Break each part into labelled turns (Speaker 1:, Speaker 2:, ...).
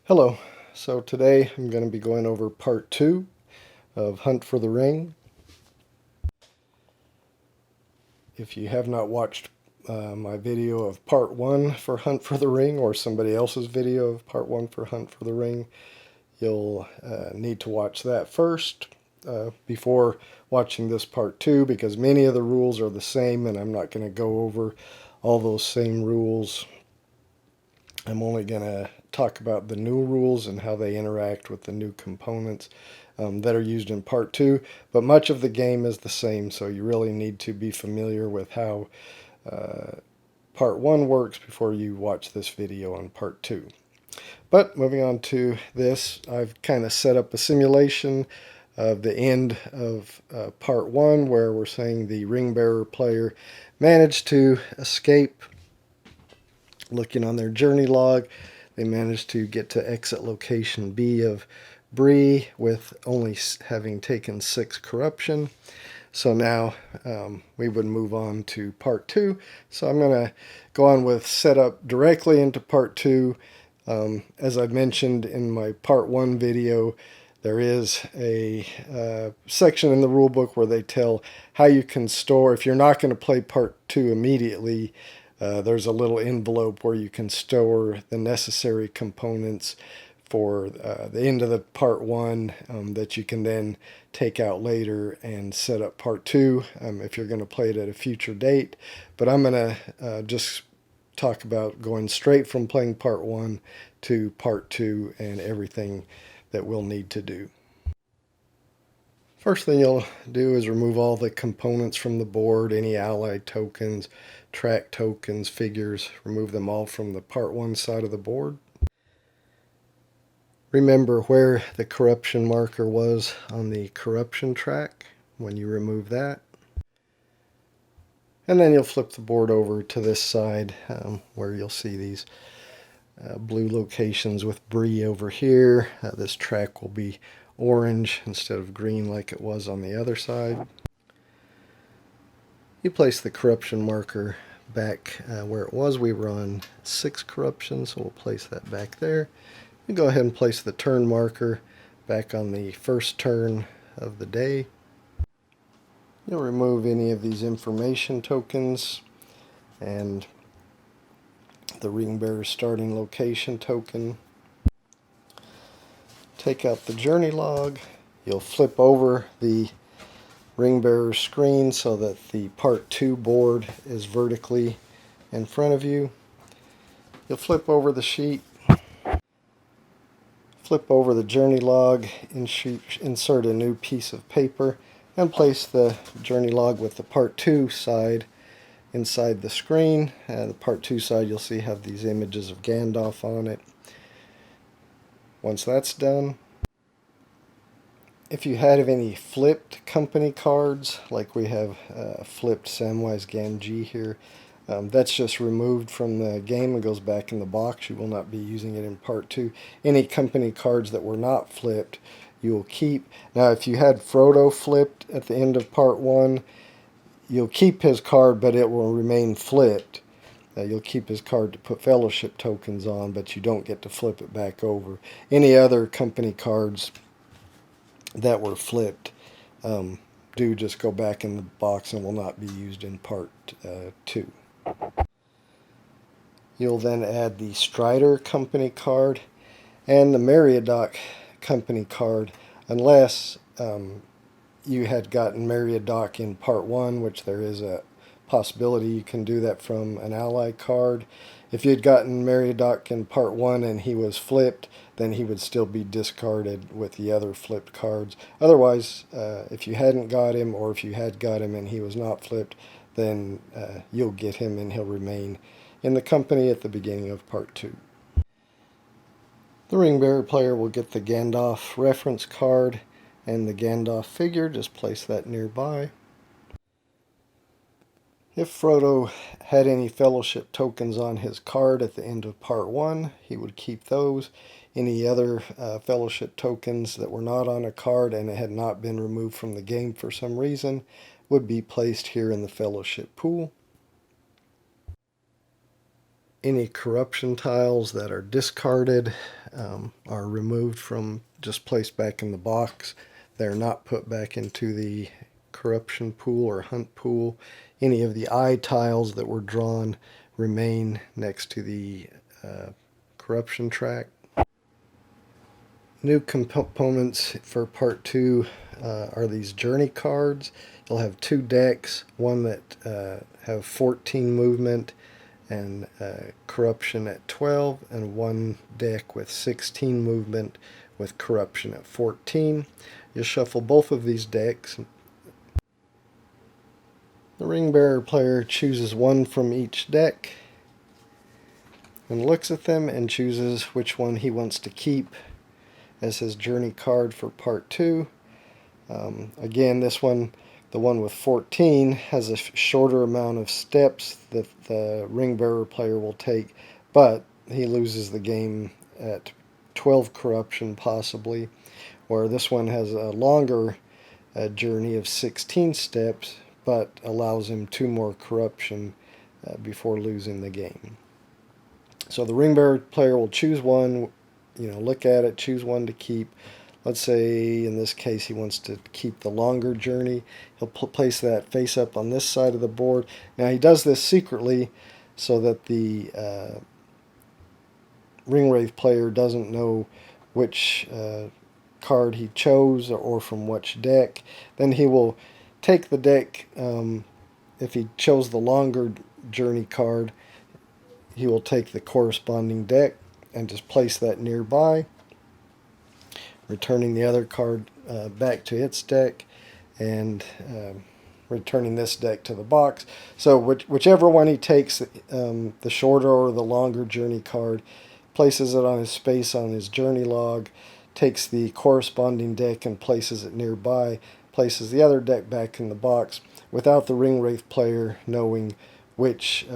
Speaker 1: Hello. So today I'm going to be going over part 2 of Hunt for the Ring. If you have not watched my video of part 1 for Hunt for the Ring, or somebody else's video of part 1 for Hunt for the Ring, you'll need to watch that first before watching this part 2, because many of the rules are the same and I'm not going to go over all those same rules. I'm only going to talk about the new rules and how they interact with the new components that are used in part 2, but much of the game is the same, so you really need to be familiar with how part 1 works before you watch this video on part 2. But moving on to this, I've kind of set up a simulation of the end of part 1, where we're saying the ring bearer player managed to escape. Looking on their journey log, they managed to get to exit location B of Bree with only having taken 6 corruption. So now we would move on to part 2. So I'm going to go on with setup directly into part 2. As I mentioned in my part 1 video, there is a section in the rulebook where they tell how you can store. If you're not going to play part 2 immediately, there's a little envelope where you can store the necessary components for the end of the part 1 that you can then take out later and set up part 2 if you're going to play it at a future date. But I'm going to just talk about going straight from playing part 1 to part 2 and everything that we'll need to do. First thing you'll do is remove all the components from the board, any allied tokens, track tokens, figures, remove them all from the part 1 side of the board. Remember where the corruption marker was on the corruption track when you remove that. And then you'll flip the board over to this side where you'll see these blue locations with Bree over here. This track will be orange instead of green like it was on the other side. You place the corruption marker back where it was. We were on 6 corruption, so we'll place that back there. You go ahead and place the turn marker back on the first turn of the day. You'll remove any of these information tokens and the ring bearer starting location token. Take out the journey log. You'll flip over the ring bearer screen so that the part 2 board is vertically in front of you. You'll flip over the sheet, flip over the journey log, insert a new piece of paper, and place the journey log with the part 2 side inside the screen. The part 2 side you'll see have these images of Gandalf on it. Once that's done, if you had any flipped company cards, like we have flipped Samwise Gamgee here, that's just removed from the game and goes back in the box. You will not be using it in part 2. Any company cards that were not flipped, you will keep. Now, if you had Frodo flipped at the end of part 1, you'll keep his card, but it will remain flipped. You'll keep his card to put fellowship tokens on, but you don't get to flip it back over. Any other company cards that were flipped do just go back in the box and will not be used in part 2. You'll then add the Strider company card and the Meriadoc company card, unless you had gotten Meriadoc in part 1, which there is a possibility you can do that from an ally card. If you had gotten Meriadoc in part 1 and he was flipped, then he would still be discarded with the other flipped cards. Otherwise, if you hadn't got him, or if you had got him and he was not flipped, then you'll get him and he'll remain in the company at the beginning of part 2. The ring bearer player will get the Gandalf reference card and the Gandalf figure. Just place that nearby. If Frodo had any fellowship tokens on his card at the end of part 1, he would keep those. Any other fellowship tokens that were not on a card and had not been removed from the game for some reason would be placed here in the fellowship pool. any corruption tiles that are discarded are removed from, just placed back in the box. They're not put back into the corruption pool or hunt pool. Any of the eye tiles that were drawn remain next to the corruption track. New components for part 2 are these journey cards. You'll have 2 decks, one that have 14 movement and corruption at 12, and one deck with 16 movement with corruption at 14. You'll shuffle both of these decks. The ring bearer player chooses one from each deck and looks at them and chooses which one he wants to keep as his journey card for part 2. Again, this one, the one with 14, has a shorter amount of steps that the ring bearer player will take, but he loses the game at 12 corruption possibly, where this one has a longer journey of 16 steps, but allows him 2 more corruption before losing the game. So the ring bearer player will choose one, look at it, choose one to keep. Let's say in this case he wants to keep the longer journey. He'll place that face up on this side of the board. Now he does this secretly so that the ring wraith player doesn't know which card he chose or from which deck. Then he will take the deck, if he chose the longer journey card, he will take the corresponding deck and just place that nearby, returning the other card back to its deck, and returning this deck to the box. So whichever one he takes, the shorter or the longer journey card, places it on his space on his journey log, takes the corresponding deck and places it nearby, places the other deck back in the box, without the ring wraith player knowing which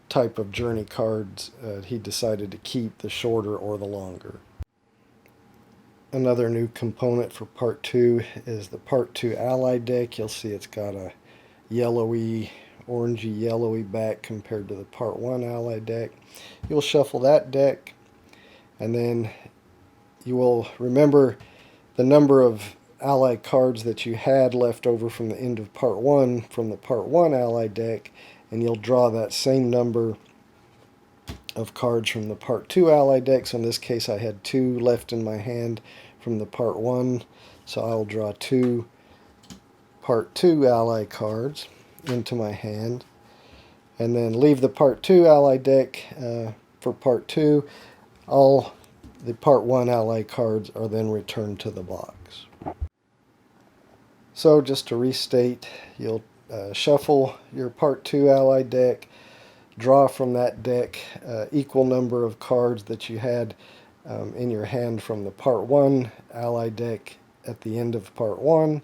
Speaker 1: type of journey cards he decided to keep, the shorter or the longer. Another new component for part 2 is the part 2 ally deck. You'll see it's got a yellowy, orangey yellowy back compared to the part 1 ally deck. You'll shuffle that deck, and then you will remember the number of ally cards that you had left over from the end of part 1 from the part 1 ally deck, and you'll draw that same number of cards from the part 2 ally deck. So in this case I had 2 left in my hand from the part 1, so I'll draw 2 part 2 ally cards into my hand, and then leave the part 2 ally deck for part 2. All the part 1 ally cards are then returned to the box. So just to restate, you'll shuffle your part 2 ally deck, draw from that deck equal number of cards that you had in your hand from the part 1 ally deck at the end of part 1.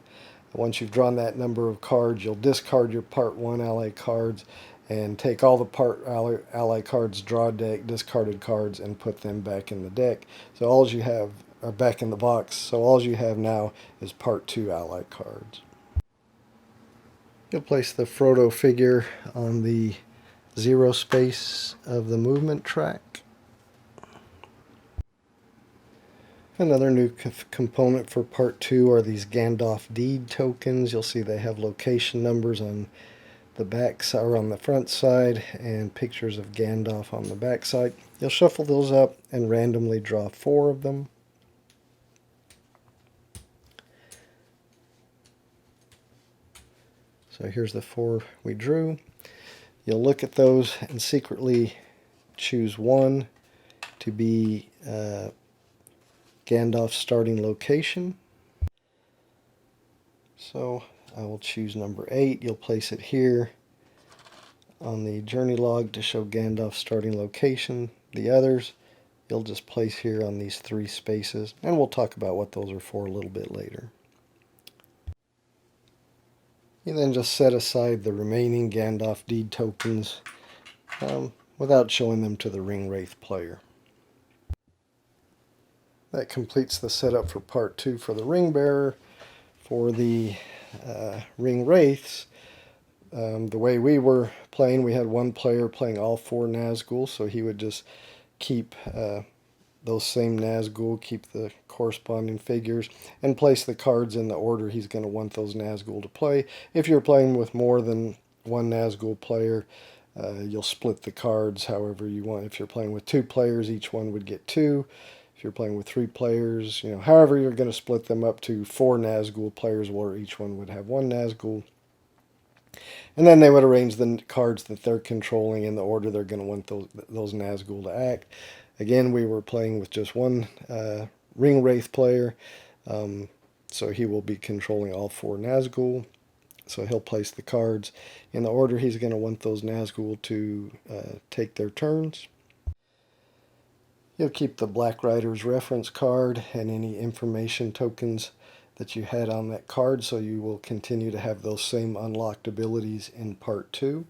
Speaker 1: Once you've drawn that number of cards, you'll discard your part 1 ally cards and take all the part ally cards, draw deck, discarded cards, and put them back in the deck. So all you have are back in the box. So all you have now is part 2 ally cards. You'll place the Frodo figure on the 0 space of the movement track. Another new component for part 2 are these Gandalf deed tokens. You'll see they have location numbers on the back side, or on the front side, and pictures of Gandalf on the back side. You'll shuffle those up and randomly draw 4 of them. So here's the 4 we drew. You'll look at those and secretly choose one to be Gandalf's starting location. So I will choose number 8. You'll place it here on the journey log to show Gandalf's starting location. The others you'll just place here on these 3 spaces, and we'll talk about what those are for a little bit later. You then just set aside the remaining Gandalf deed tokens without showing them to the ring wraith player. That completes the setup for part 2 for the ring bearer. For the ring wraiths, The way we were playing, we had one player playing all 4 Nazgul, so he would just keep those same Nazgul, keep the corresponding figures, and place the cards in the order he's going to want those Nazgul to play. If you're playing with more than one Nazgul player, you'll split the cards however you want. If you're playing with 2 players, each one would get 2. If you're playing with 3 players, however you're going to split them up to 4 Nazgul players, where each one would have 1 Nazgul. And then they would arrange the cards that they're controlling in the order they're going to want those Nazgul to act. Again, we were playing with just one Ring Wraith player, so he will be controlling all 4 Nazgul. So he'll place the cards in the order he's going to want those Nazgul to take their turns. You'll keep the Black Rider's reference card and any information tokens that you had on that card, so you will continue to have those same unlocked abilities in Part 2.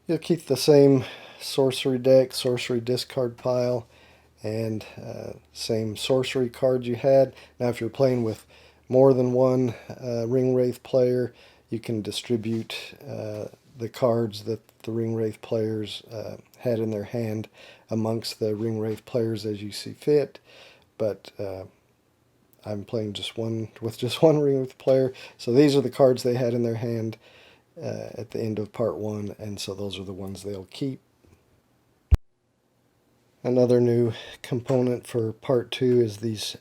Speaker 1: You'll keep the same sorcery deck, sorcery discard pile, and same sorcery cards you had. Now if you're playing with more than one Ring Wraith player, you can distribute the cards that the Ring Wraith players had in their hand amongst the Ring Wraith players as you see fit. But I'm playing with just one Ring Wraith player, so these are the cards they had in their hand at the end of Part 1, and so those are the ones they'll keep. Another new component for Part 2 is these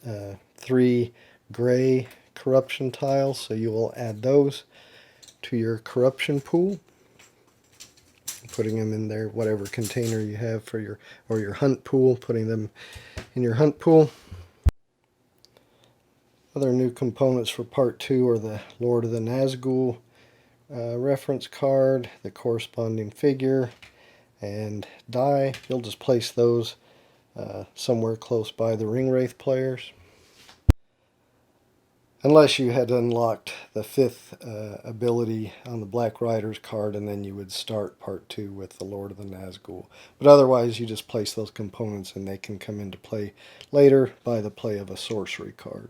Speaker 1: 3 gray corruption tiles, so you will add those to your corruption pool, putting them in there, whatever container you have for your hunt pool, putting them in your hunt pool. Other new components for Part 2 are the Lord of the Nazgul reference card, the corresponding figure, and die. You'll just place those somewhere close by the Ring Wraith players. Unless you had unlocked the 5th ability on the Black Rider's card, and then you would start Part 2 with the Lord of the Nazgul. But otherwise, you just place those components and they can come into play later by the play of a sorcery card.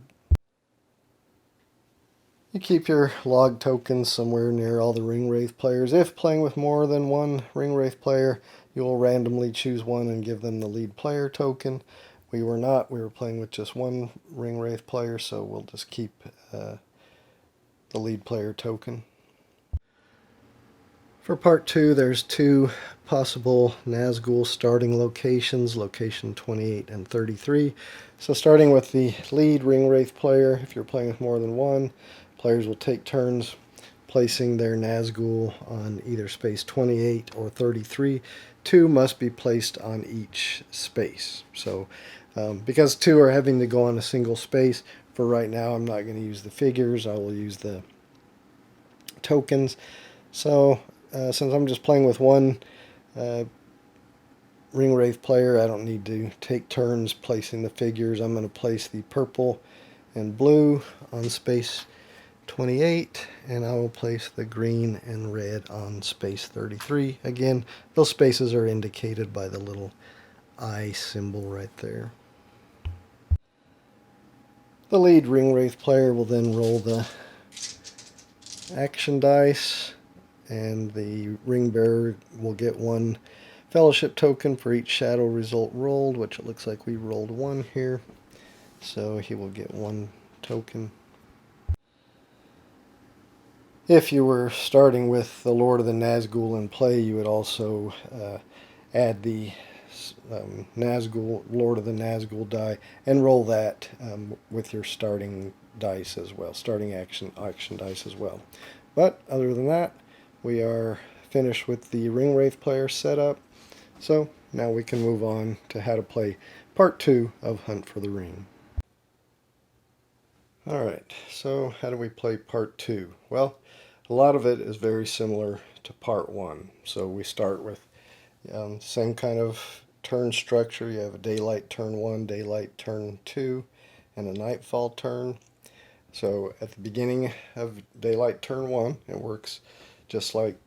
Speaker 1: You keep your log tokens somewhere near all the Ring Wraith players. If playing with more than one Ring Wraith player, you will randomly choose one and give them the lead player token. We were not. We were playing with just one Ring Wraith player, so we'll just keep the lead player token. For Part 2, there's 2 possible Nazgul starting locations, location 28 and 33. So starting with the lead Ring Wraith player, if you're playing with more than one, players will take turns placing their Nazgul on either space 28 or 33. 2 must be placed on each space. So because 2 are having to go on a single space, for right now I'm not going to use the figures, I will use the tokens. So since I'm just playing with one Ring Wraith player, I don't need to take turns placing the figures. I'm going to place the purple and blue on space 28, and I will place the green and red on space 33. Again, those spaces are indicated by the little eye symbol right there. The lead Ring Wraith player will then roll the action dice, and the ring bearer will get 1 fellowship token for each shadow result rolled, which it looks like we rolled 1 here, so he will get 1 token. If you were starting with the Lord of the Nazgul in play, you would also add the Nazgul, Lord of the Nazgul die, and roll that with your starting dice as well, starting action dice as well. But other than that, we are finished with the Ring Wraith player setup. So now we can move on to how to play Part 2 of Hunt for the Ring. Alright, so how do we play Part 2? Well, a lot of it is very similar to Part 1. So we start with same kind of turn structure. You have a daylight turn 1, daylight turn 2, and a nightfall turn. So at the beginning of daylight turn 1, it works just like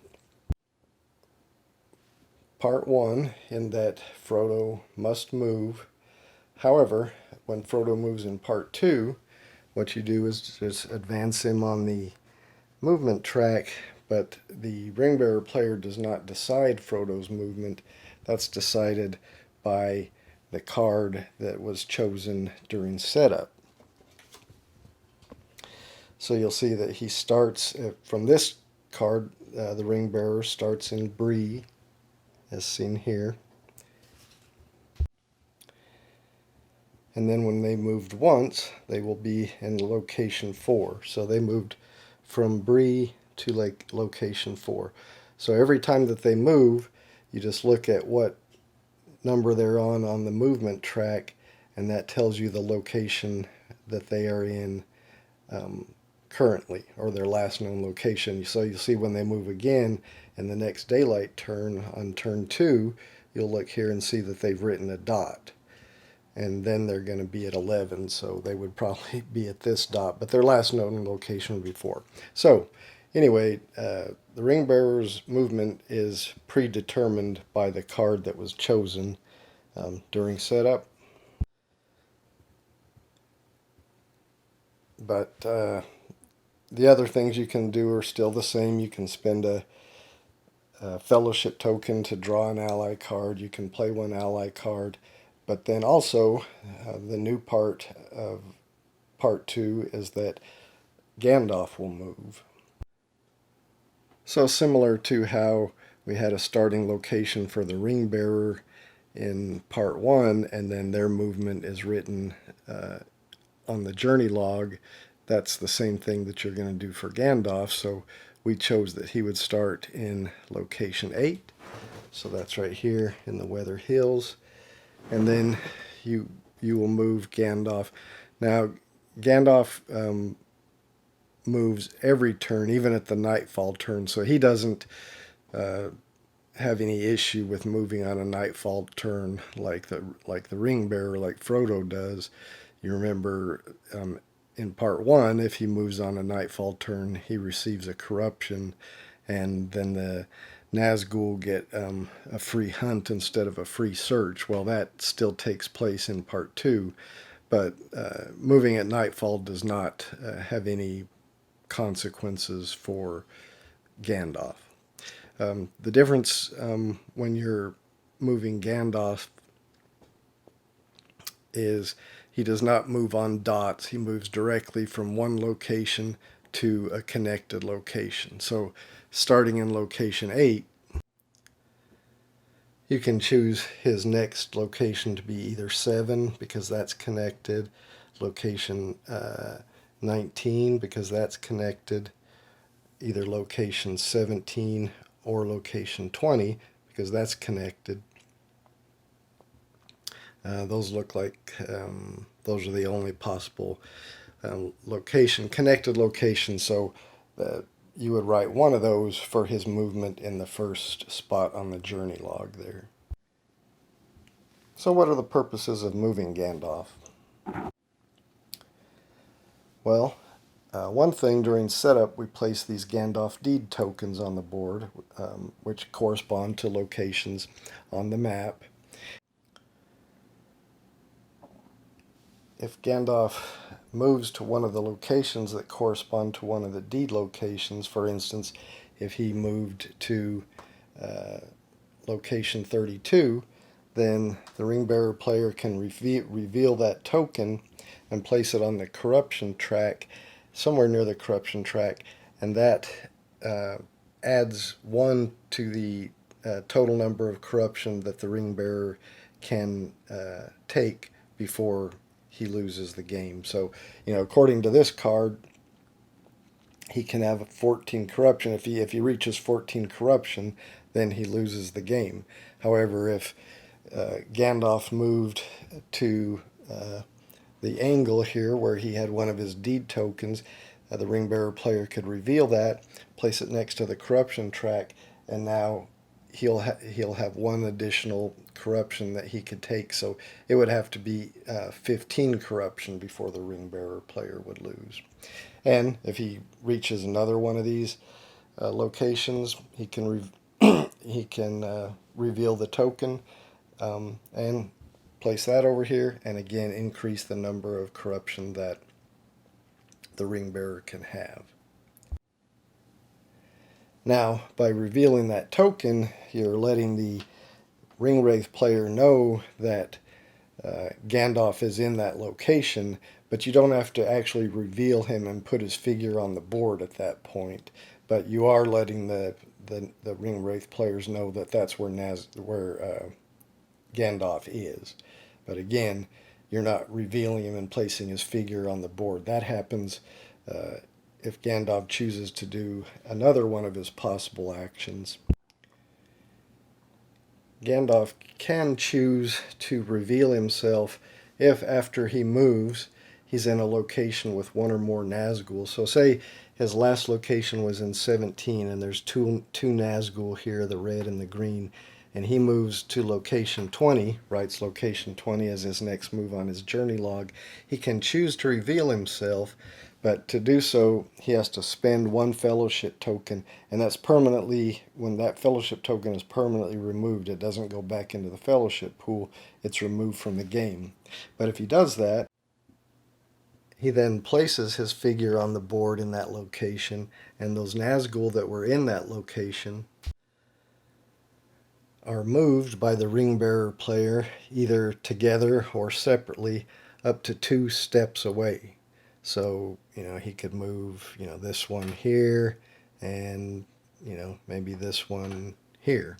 Speaker 1: Part 1 in that Frodo must move. However, when Frodo moves in Part 2, what you do is just advance him on the movement track, but the ring bearer player does not decide Frodo's movement. That's decided by the card that was chosen during setup. So you'll see that he starts from this card. The ring bearer starts in Bree, as seen here. And then when they moved once, they will be in location 4. So they moved from Bree to location 4. So every time that they move, you just look at what number they're on the movement track, and that tells you the location that they are in currently, or their last known location. So you'll see when they move again in the next daylight turn, on turn 2, you'll look here and see that they've written a dot. And then they're going to be at 11, so they would probably be at this dot, but their last known location would be 4. So anyway, the ring bearer's movement is predetermined by the card that was chosen during setup. But the other things you can do are still the same. You can spend a fellowship token to draw an ally card. You can play one ally card. But then also, the new part of part 2 is that Gandalf will move. So similar to how we had a starting location for the ring bearer in part 1, and then their movement is written on the journey log, that's the same thing that you're going to do for Gandalf. So we chose that he would start in location 8. So that's right here in the Weather Hills. And then you will move Gandalf. Now, Gandalf moves every turn, even at the nightfall turn, so he doesn't have any issue with moving on a nightfall turn like the ring bearer, like Frodo does. You remember in part 1, if he moves on a nightfall turn, he receives a corruption, and then the Nazgul get a free hunt instead of a free search. Well, that still takes place in part 2, but moving at nightfall does not have any consequences for Gandalf. The difference when you're moving Gandalf is he does not move on dots. He moves directly from one location to a connected location. So starting in location 8, you can choose his next location to be either 7 because that's connected, location 19 because that's connected, either location 17 or location 20 because that's connected. Those look like those are the only possible connected locations. So you would write one of those for his movement in the first spot on the journey log there. So what are the purposes of moving Gandalf? Well, one thing, during setup we place these Gandalf deed tokens on the board, which correspond to locations on the map. If Gandalf moves to one of the locations that correspond to one of the deed locations, for instance, if he moved to location 32, then the ring bearer player can reveal that token and place it on the corruption track, somewhere near the corruption track, and that adds 1 to the total number of corruption that the ring bearer can take before he loses the game. So, according to this card, he can have 14 corruption. If he reaches 14 corruption, then he loses the game. However, if Gandalf moved to the angle here where he had one of his deed tokens, the ring bearer player could reveal that, place it next to the corruption track, and now he'll have 1 additional corruption that he could take. So it would have to be 15 corruption before the ring bearer player would lose. And if he reaches another one of these locations, he can reveal the token and place that over here, and again increase the number of corruption that the ring bearer can have. Now, by revealing that token, you're letting the Ringwraith player know that Gandalf is in that location, but you don't have to actually reveal him and put his figure on the board at that point. But you are letting the Ringwraith players know that that's where Gandalf is. But again, you're not revealing him and placing his figure on the board. That happens if Gandalf chooses to do another one of his possible actions. Gandalf can choose to reveal himself if, after he moves, he's in a location with one or more Nazgul. So say his last location was in 17 and there's two Nazgul here, the red and the green, and he moves to location 20, writes location 20 as his next move on his journey log. He can choose to reveal himself, but to do so, he has to spend one fellowship token, and that's permanently, when that fellowship token is permanently removed, it doesn't go back into the fellowship pool, it's removed from the game. But if he does that, he then places his figure on the board in that location, and those Nazgul that were in that location are moved by the ring bearer player either together or separately up to 2 steps away. So, he could move, this one here and, maybe this one here.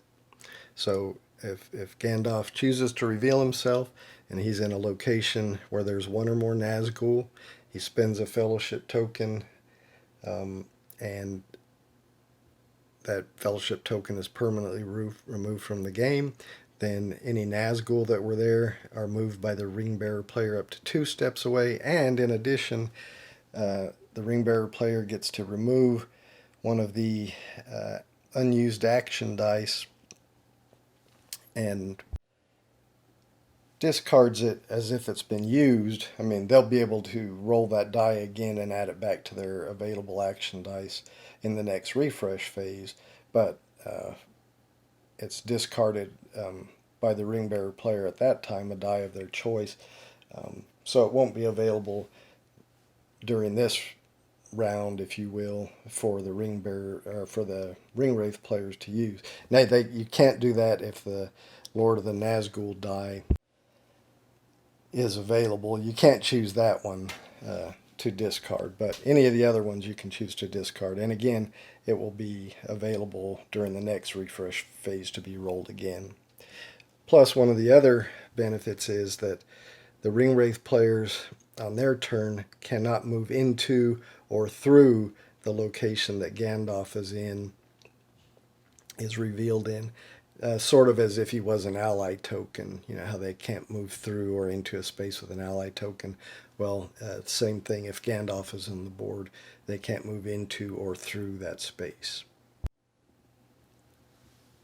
Speaker 1: So if Gandalf chooses to reveal himself and he's in a location where there's one or more Nazgul, he spends a fellowship token, and that fellowship token is permanently removed from the game. Then any Nazgul that were there are moved by the ring bearer player up to 2 steps away, and in addition, the ring bearer player gets to remove one of the unused action dice and discards it as if it's been used. I mean, they'll be able to roll that die again and add it back to their available action dice in the next refresh phase, but it's discarded by the ring bearer player at that time, a die of their choice. So it won't be available during this round, if you will, for the ring bearer for the Ringwraith players to use. Now, you can't do that if the Lord of the Nazgul die is available. You can't choose that one to discard, but any of the other ones you can choose to discard. And again, it will be available during the next refresh phase to be rolled again. Plus, one of the other benefits is that the Ringwraith players on their turn cannot move into or through the location that Gandalf is revealed in. Sort of as if he was an ally token. You know how they can't move through or into a space with an ally token. Well, same thing if Gandalf is on the board. They can't move into or through that space.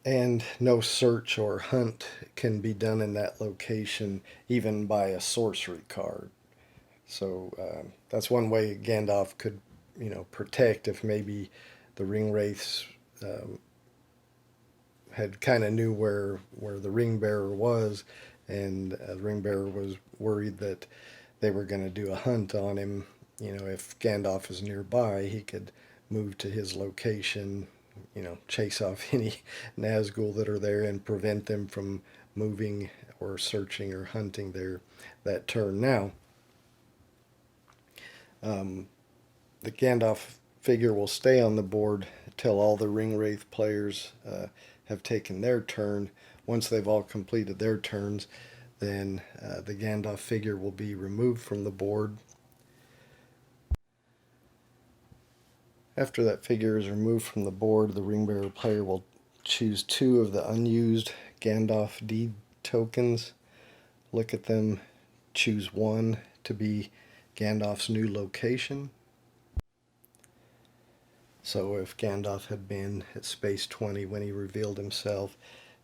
Speaker 1: And no search or hunt can be done in that location, even by a sorcery card. So that's one way Gandalf could, protect if maybe the Ringwraiths had kind of knew where the ring bearer was, and the ring bearer was worried that they were going to do a hunt on him. If Gandalf is nearby, he could move to his location, chase off any Nazgul that are there and prevent them from moving or searching or hunting there that turn. Now, the Gandalf figure will stay on the board until all the Ringwraith players have taken their turn. Once they've all completed their turns, then the Gandalf figure will be removed from the board. After that figure is removed from the board, the ring bearer player will choose 2 of the unused Gandalf deed tokens, look at them, choose 1 to be Gandalf's new location. So if Gandalf had been at space 20 when he revealed himself,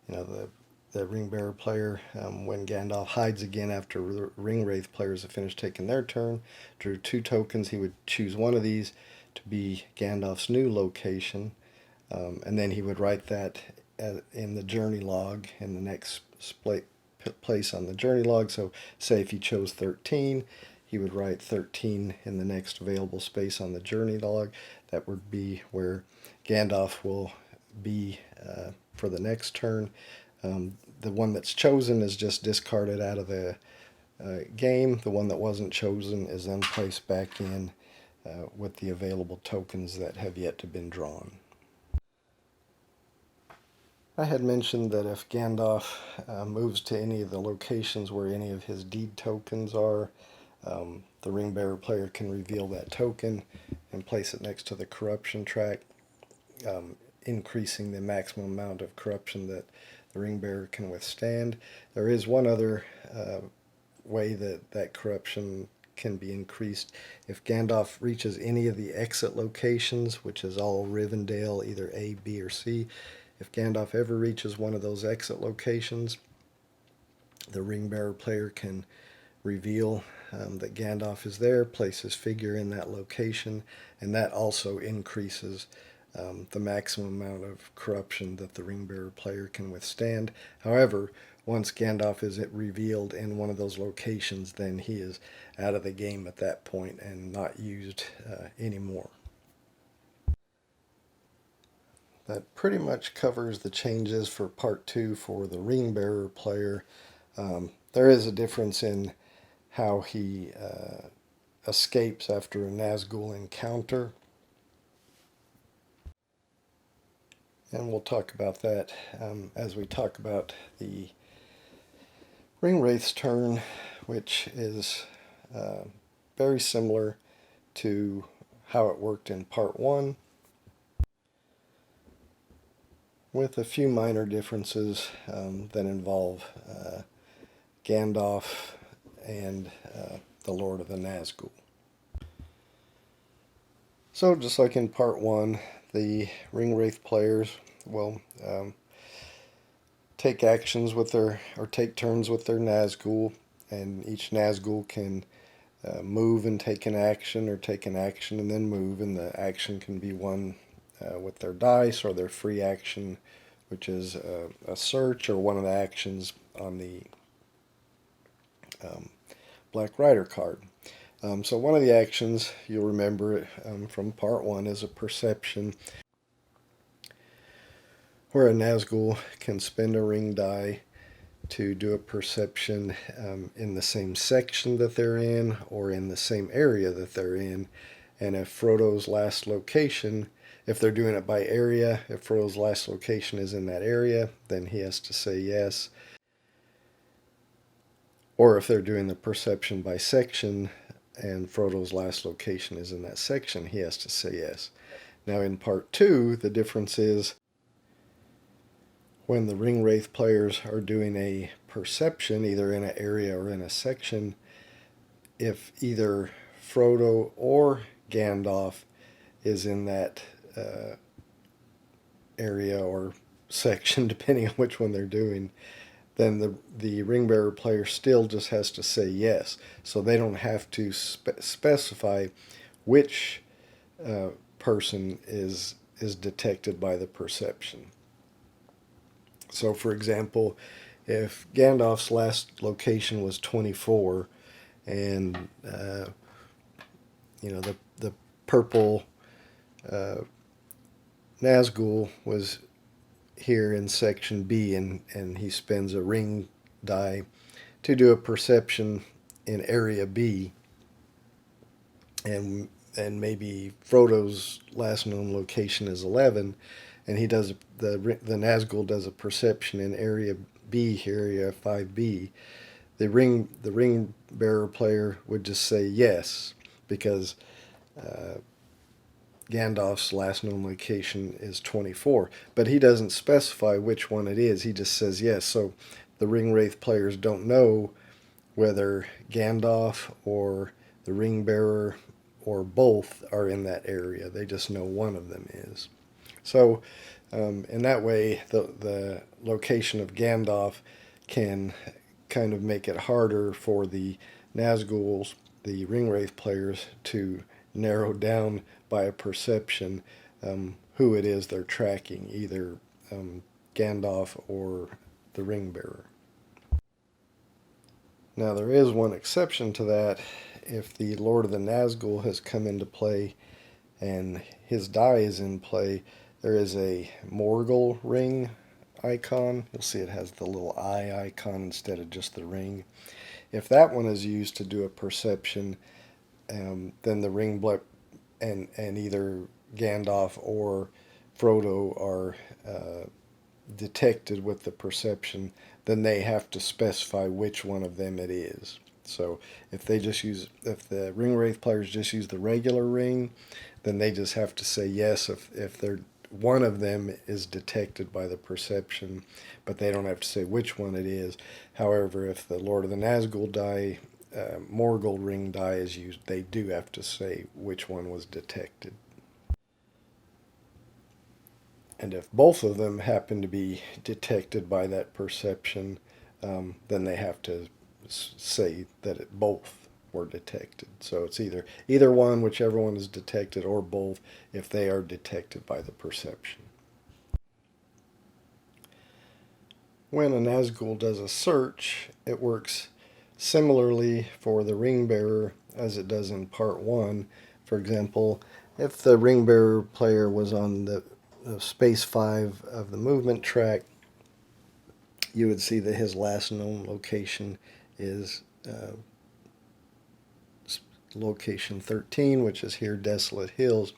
Speaker 1: the ring bearer player, when Gandalf hides again after the Ringwraith players have finished taking their turn, drew 2 tokens, he would choose 1 of these to be Gandalf's new location, and then he would write that in the journey log in the next place on the journey log. So say if he chose 13, he would write 13 in the next available space on the journey log. That would be where Gandalf will be for the next turn. The one that's chosen is just discarded out of the game. The one that wasn't chosen is then placed back in with the available tokens that have yet to been drawn. I had mentioned that if Gandalf moves to any of the locations where any of his deed tokens are, the ring bearer player can reveal that token and place it next to the corruption track, increasing the maximum amount of corruption that the ring bearer can withstand. There is one other way that that corruption can be increased. If Gandalf reaches any of the exit locations, which is all Rivendell, either A, B, or C, if Gandalf ever reaches one of those exit locations, the ring bearer player can reveal that Gandalf is there, place his figure in that location, and that also increases the maximum amount of corruption that the ring bearer player can withstand. However, once Gandalf is revealed in one of those locations, then he is out of the game at that point and not used anymore. That pretty much covers the changes for part 2 for the ring bearer player. There is a difference in how he escapes after a Nazgul encounter, and we'll talk about that as we talk about the Ringwraith's turn, which is very similar to how it worked in part 1, with a few minor differences that involve Gandalf and the Lord of the Nazgul. So just like in part 1, the Ringwraith players will take actions with their, or take turns with their Nazgul, and each Nazgul can move and take an action, or take an action and then move, and the action can be won with their dice, or their free action, which is a search, or one of the actions on the Black Rider card. So one of the actions, you'll remember from part 1, is a perception, where a Nazgul can spend a ring die to do a perception in the same section that they're in, or in the same area that they're in. And if Frodo's last location, if they're doing it by area, if Frodo's last location is in that area, then he has to say yes. Or if they're doing the perception by section, and Frodo's last location is in that section, he has to say yes. Now in part 2, the difference is when the Ringwraith players are doing a perception, either in an area or in a section, if either Frodo or Gandalf is in that area or section, depending on which one they're doing, then the ring bearer player still just has to say yes. So they don't have to specify which person is detected by the perception. So for example, if Gandalf's last location was 24, and the purple Nazgul was here in section B, and he spends a ring die to do a perception in area B, and maybe Frodo's last known location is 11, and he does the Nazgul does a perception in area B here, area 5B. The ring bearer player would just say yes, because Gandalf's last known location is 24, but he doesn't specify which one it is. He just says yes. So the Ringwraith players don't know whether Gandalf or the ring bearer or both are in that area. They just know one of them is. So in that way, the location of Gandalf can kind of make it harder for the Nazguls, the Ringwraith players, to narrow down by a perception who it is they're tracking, either Gandalf or the ring bearer. Now there is one exception to that. If the Lord of the Nazgul has come into play and his die is in play, there is a Morgul ring icon. You'll see it has the little eye icon instead of just the ring. If that one is used to do a perception, then the ring and either Gandalf or Frodo are detected with the perception, then they have to specify which one of them it is. So if the ring wraith players just use the regular ring, then they just have to say yes if they're one of them is detected by the perception, but they don't have to say which one it is. However, if the Lord of the Nazgul die, Morgul ring die is used, they do have to say which one was detected. And if both of them happen to be detected by that perception, then they have to say that both were detected. So it's either one, whichever one is detected, or both if they are detected by the perception. When a Nazgul does a search, it works similarly for the ring bearer as it does in part 1. For example, if the ring bearer player was on the space 5 of the movement track, you would see that his last known location is location 13, which is here, Desolate Hills.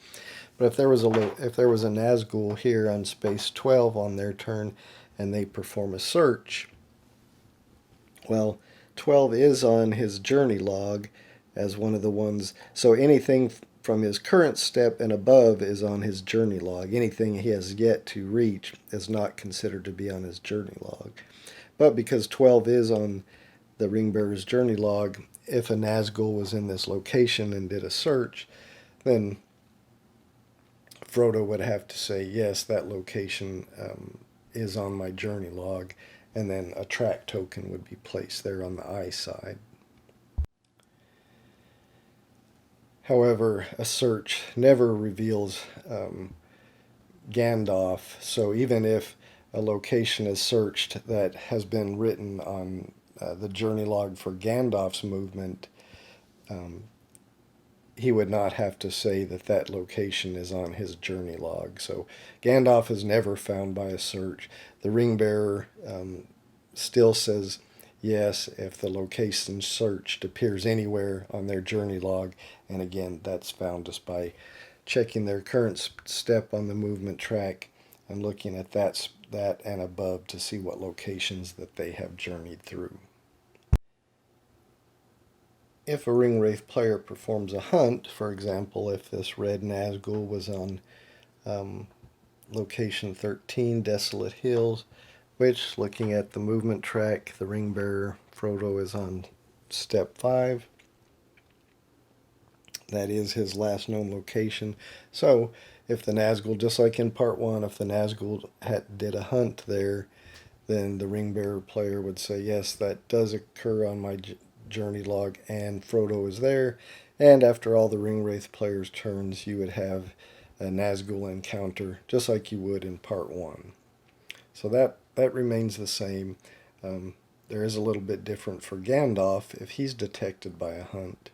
Speaker 1: But if there was a Nazgul here on space 12 on their turn, and they perform a search, well, 12 is on his journey log as one of the ones. So anything from his current step and above is on his journey log. Anything he has yet to reach is not considered to be on his journey log. But because 12 is on the ring bearer's journey log, if a Nazgul was in this location and did a search, then Frodo would have to say, yes, that location is on my journey log, and then a track token would be placed there on the eye side. However, a search never reveals Gandalf, so even if a location is searched that has been written on the journey log for Gandalf's movement, he would not have to say that that location is on his journey log. So Gandalf is never found by a search. The ring bearer still says yes if the location searched appears anywhere on their journey log, and again, that's found just by checking their current step on the movement track and looking at that and above to see what locations that they have journeyed through. If a ring wraith player performs a hunt, for example, if this red Nazgul was on location 13, Desolate Hills, which, looking at the movement track, the ring bearer Frodo is on step 5. That is his last known location. So if the Nazgul, just like in part 1, if the Nazgul did a hunt there, then the ring bearer player would say, yes, that does occur on my journey log, and Frodo is there. And after all the ring wraith players' turns, you would have a Nazgul encounter, just like you would in part 1. So that remains the same. There is a little bit different for Gandalf if he's detected by a hunt.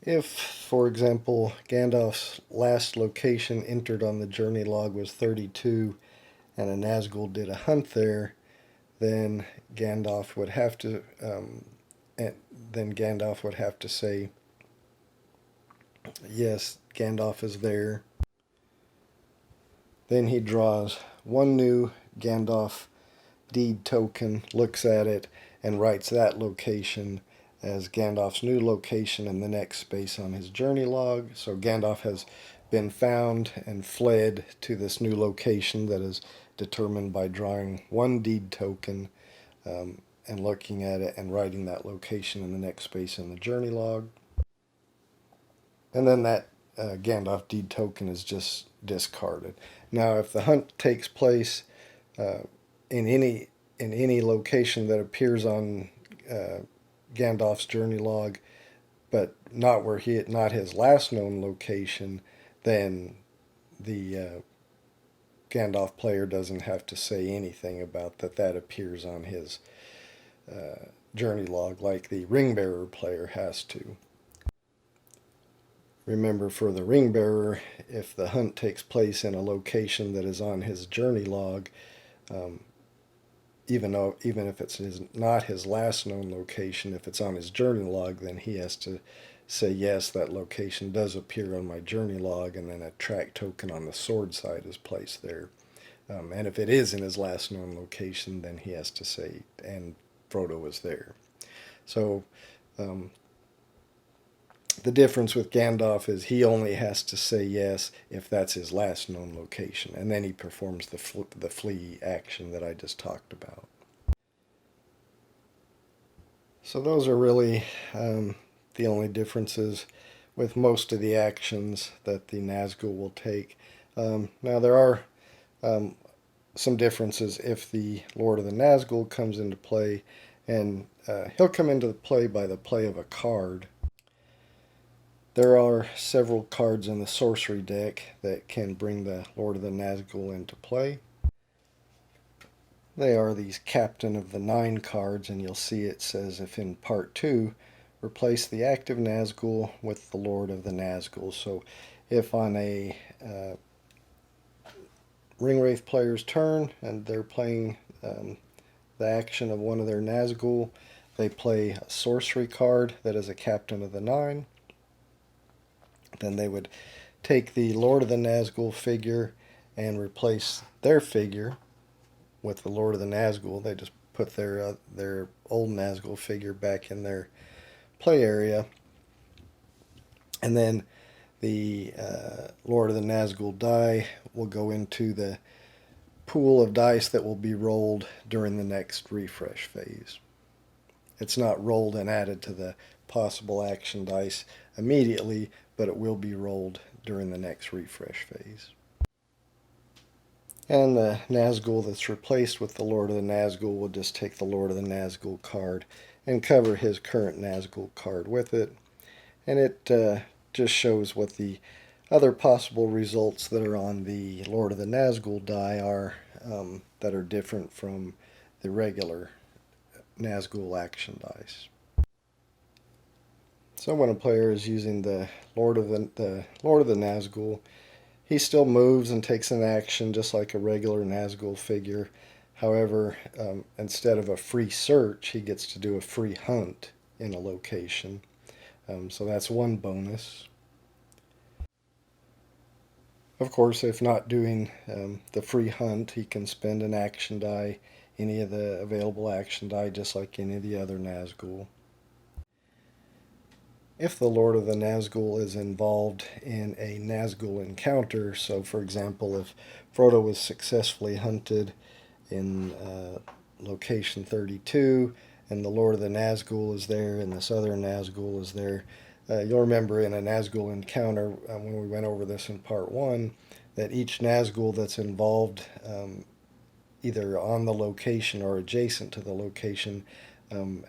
Speaker 1: If, for example, Gandalf's last location entered on the journey log was 32 and a Nazgul did a hunt there, then Gandalf would have to say, yes, Gandalf is there. Then he draws one new Gandalf deed token, looks at it, and writes that location as Gandalf's new location in the next space on his journey log. So Gandalf has been found and fled to this new location that is determined by drawing one deed token and looking at it and writing that location in the next space in the journey log. And then that Gandalf deed token is just discarded. Now, if the hunt takes place in any location that appears on Gandalf's journey log, but not his last known location, then the Gandalf player doesn't have to say anything about that appears on his journey log like the ring bearer player has to. Remember, for the ring bearer, if the hunt takes place in a location that is on his journey log, um, even if it's not his last known location, if it's on his journey log, then he has to say, yes, that location does appear on my journey log, and then a track token on the sword side is placed there. And if it is in his last known location, then he has to say, and Frodo was there. So the difference with Gandalf is he only has to say yes if that's his last known location, and then he performs the flee action that I just talked about. So those are really the only differences with most of the actions that the Nazgul will take. Now there are some differences if the Lord of the Nazgul comes into play, and he'll come into play by the play of a card. There are several cards in the sorcery deck that can bring the Lord of the Nazgul into play. They are these Captain of the Nine cards, and you'll see it says, if in part 2, replace the active Nazgul with the Lord of the Nazgul. So if on a Ringwraith player's turn and they're playing the action of one of their Nazgul, they play a sorcery card that is a Captain of the Nine. Then they would take the Lord of the Nazgul figure and replace their figure with the Lord of the Nazgul. They just put their old Nazgul figure back in their play area, and then the Lord of the Nazgul die will go into the pool of dice that will be rolled during the next refresh phase. It's not rolled and added to the possible action dice immediately, but it will be rolled during the next refresh phase. And the Nazgul that's replaced with the Lord of the Nazgul will just take the Lord of the Nazgul card and cover his current Nazgul card with it. And it just shows what the other possible results that are on the Lord of the Nazgul die are that are different from the regular Nazgul action dice. So when a player is using the Lord of the Nazgul, he still moves and takes an action just like a regular Nazgul figure. However, instead of a free search, he gets to do a free hunt in a location. So that's one bonus. Of course, if not doing the free hunt, he can spend an action die, any of the available action die, just like any of the other Nazgul. If the Lord of the Nazgul is involved in a Nazgul encounter, so for example, if Frodo was successfully hunted in location 32, and the Lord of the Nazgul is there, and this other Nazgul is there, you'll remember in a Nazgul encounter, when we went over this in part 1, that each Nazgul that's involved either on the location or adjacent to the location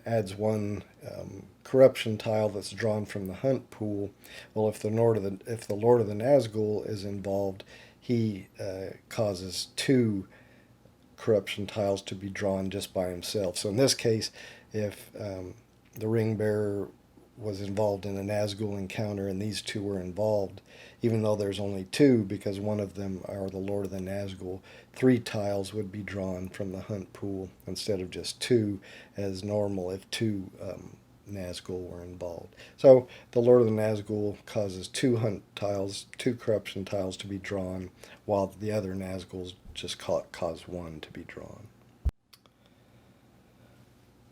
Speaker 1: adds one corruption tile that's drawn from the hunt pool. Well, if the Lord of the Nazgul is involved, he causes 2 corruption tiles to be drawn just by himself. So in this case, if the ring bearer was involved in a Nazgul encounter and these 2 were involved, even though there's only 2 because one of them are the Lord of the Nazgul, 3 tiles would be drawn from the hunt pool instead of just 2 as normal if 2 Nazgul were involved. So the Lord of the Nazgul causes 2 hunt tiles, 2 corruption tiles to be drawn, while the other Nazguls just cause 1 to be drawn.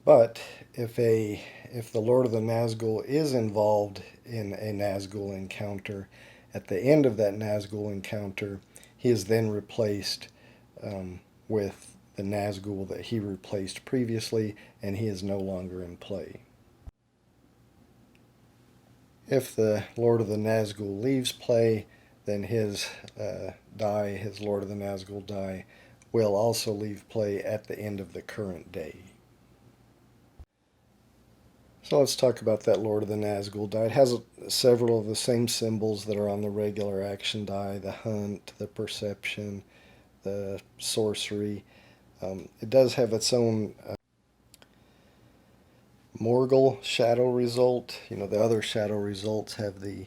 Speaker 1: But if the Lord of the Nazgul is involved in a Nazgul encounter, at the end of that Nazgul encounter, he is then replaced with the Nazgul that he replaced previously, and he is no longer in play. If the Lord of the Nazgul leaves play, then his die, his Lord of the Nazgul die, will also leave play at the end of the current day. So let's talk about that Lord of the Nazgul die. It has several of the same symbols that are on the regular action die, the hunt, the perception, the sorcery. It does have its own Morgul shadow result. You know, the other shadow results have the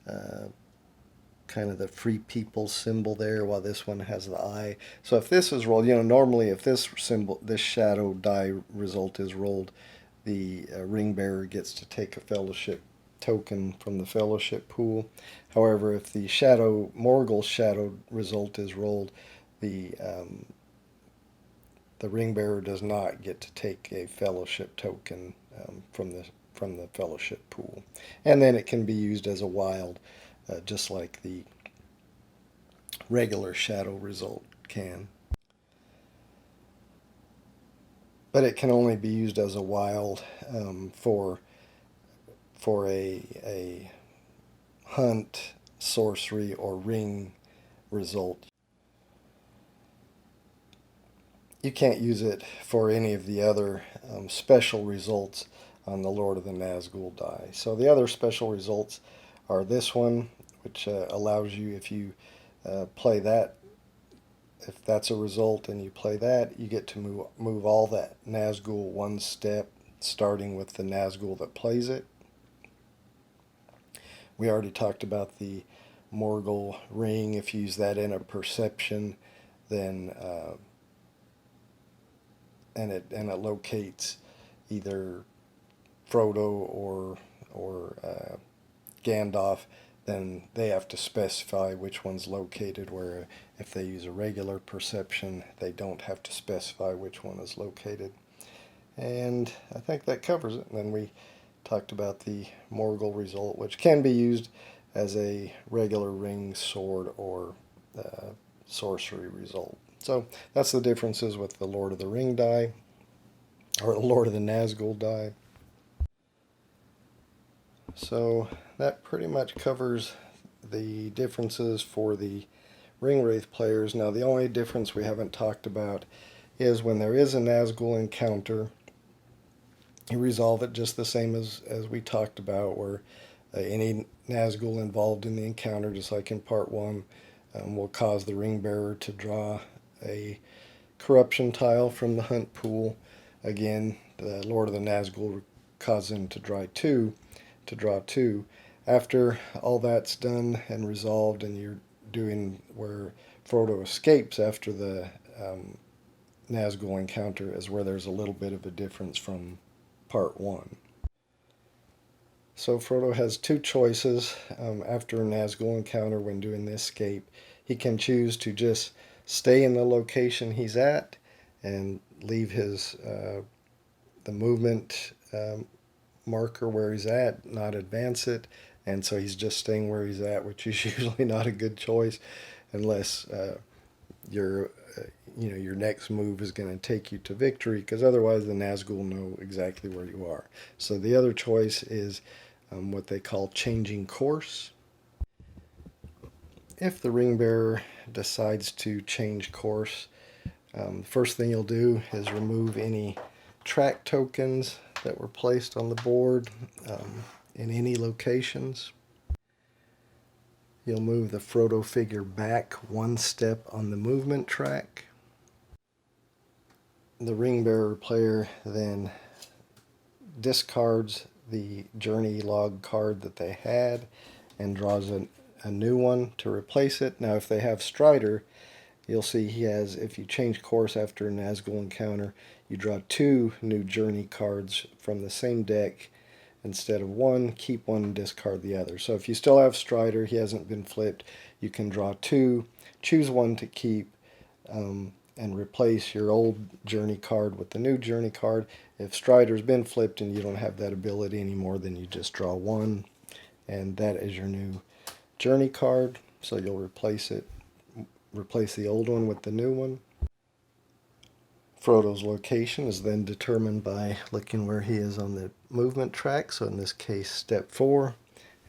Speaker 1: kind of the free people symbol there, while this one has the eye. So if this is rolled, normally if this symbol, this shadow die result is rolled, the ring bearer gets to take a fellowship token from the fellowship pool. However, if the shadow Morgul shadow result is rolled, the ring bearer does not get to take a fellowship token from the fellowship pool, and then it can be used as a wild, just like the regular shadow result can. But it can only be used as a wild for a hunt, sorcery, or ring result. You can't use it for any of the other special results on the Lord of the Nazgul die. So the other special results are this one, which allows you, if you play that, if that's a result and you play that, you get to move all that Nazgul one step, starting with the Nazgul that plays it. We already talked about the Morgul ring. If you use that in a perception, then and it locates either Frodo or Gandalf, then they have to specify which one's located, where if they use a regular perception, they don't have to specify which one is located. And I think that covers it. And then we talked about the Morgul result, which can be used as a regular ring, sword, or sorcery result. So that's the differences with the Lord of the Ring die, or the Lord of the Nazgul die. So that pretty much covers the differences for the Ringwraith players. Now the only difference we haven't talked about is when there is a Nazgul encounter, you resolve it just the same as we talked about, where any Nazgul involved in the encounter, just like in part 1, will cause the ring bearer to draw a corruption tile from the hunt pool. Again, the Lord of the Nazgul causes him to draw two. After all that's done and resolved, and you're doing where Frodo escapes after the Nazgul encounter, is where there's a little bit of a difference from part 1. So Frodo has two choices after a Nazgul encounter. When doing the escape, he can choose to just stay in the location he's at and leave his the movement marker where he's at, not advance it, and so he's just staying where he's at, which is usually not a good choice unless your next move is going to take you to victory, because otherwise the Nazgul know exactly where you are. So the other choice is what they call changing course. If the ring bearer decides to change course, the first thing you'll do is remove any track tokens that were placed on the board in any locations. You'll move the Frodo figure back one step on the movement track. The ring bearer player then discards the journey log card that they had and draws a new one to replace it. Now if they have Strider, you'll see he has, if you change course after a Nazgul encounter, you draw 2 new journey cards from the same deck instead of 1. Keep one and discard the other. So if you still have Strider, he hasn't been flipped, you can draw 2, choose one to keep, and replace your old journey card with the new journey card. If Strider's been flipped and you don't have that ability anymore, then you just draw 1, and that is your new journey card. So you'll replace the old one with the new one. Frodo's location is then determined by looking where he is on the movement track, so in this case step 4,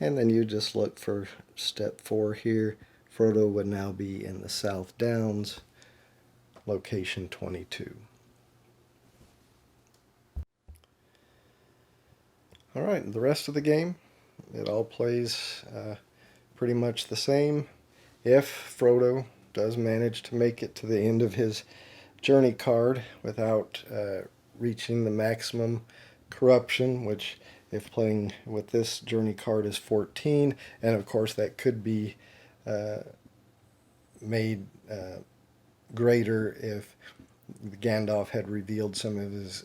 Speaker 1: and then you just look for step 4 here. Frodo would now be in the South Downs, location 22. Alright, the rest of the game, it all plays pretty much the same. If Frodo does manage to make it to the end of his journey card without reaching the maximum corruption, which if playing with this journey card is 14, and of course that could be made greater if Gandalf had revealed some of his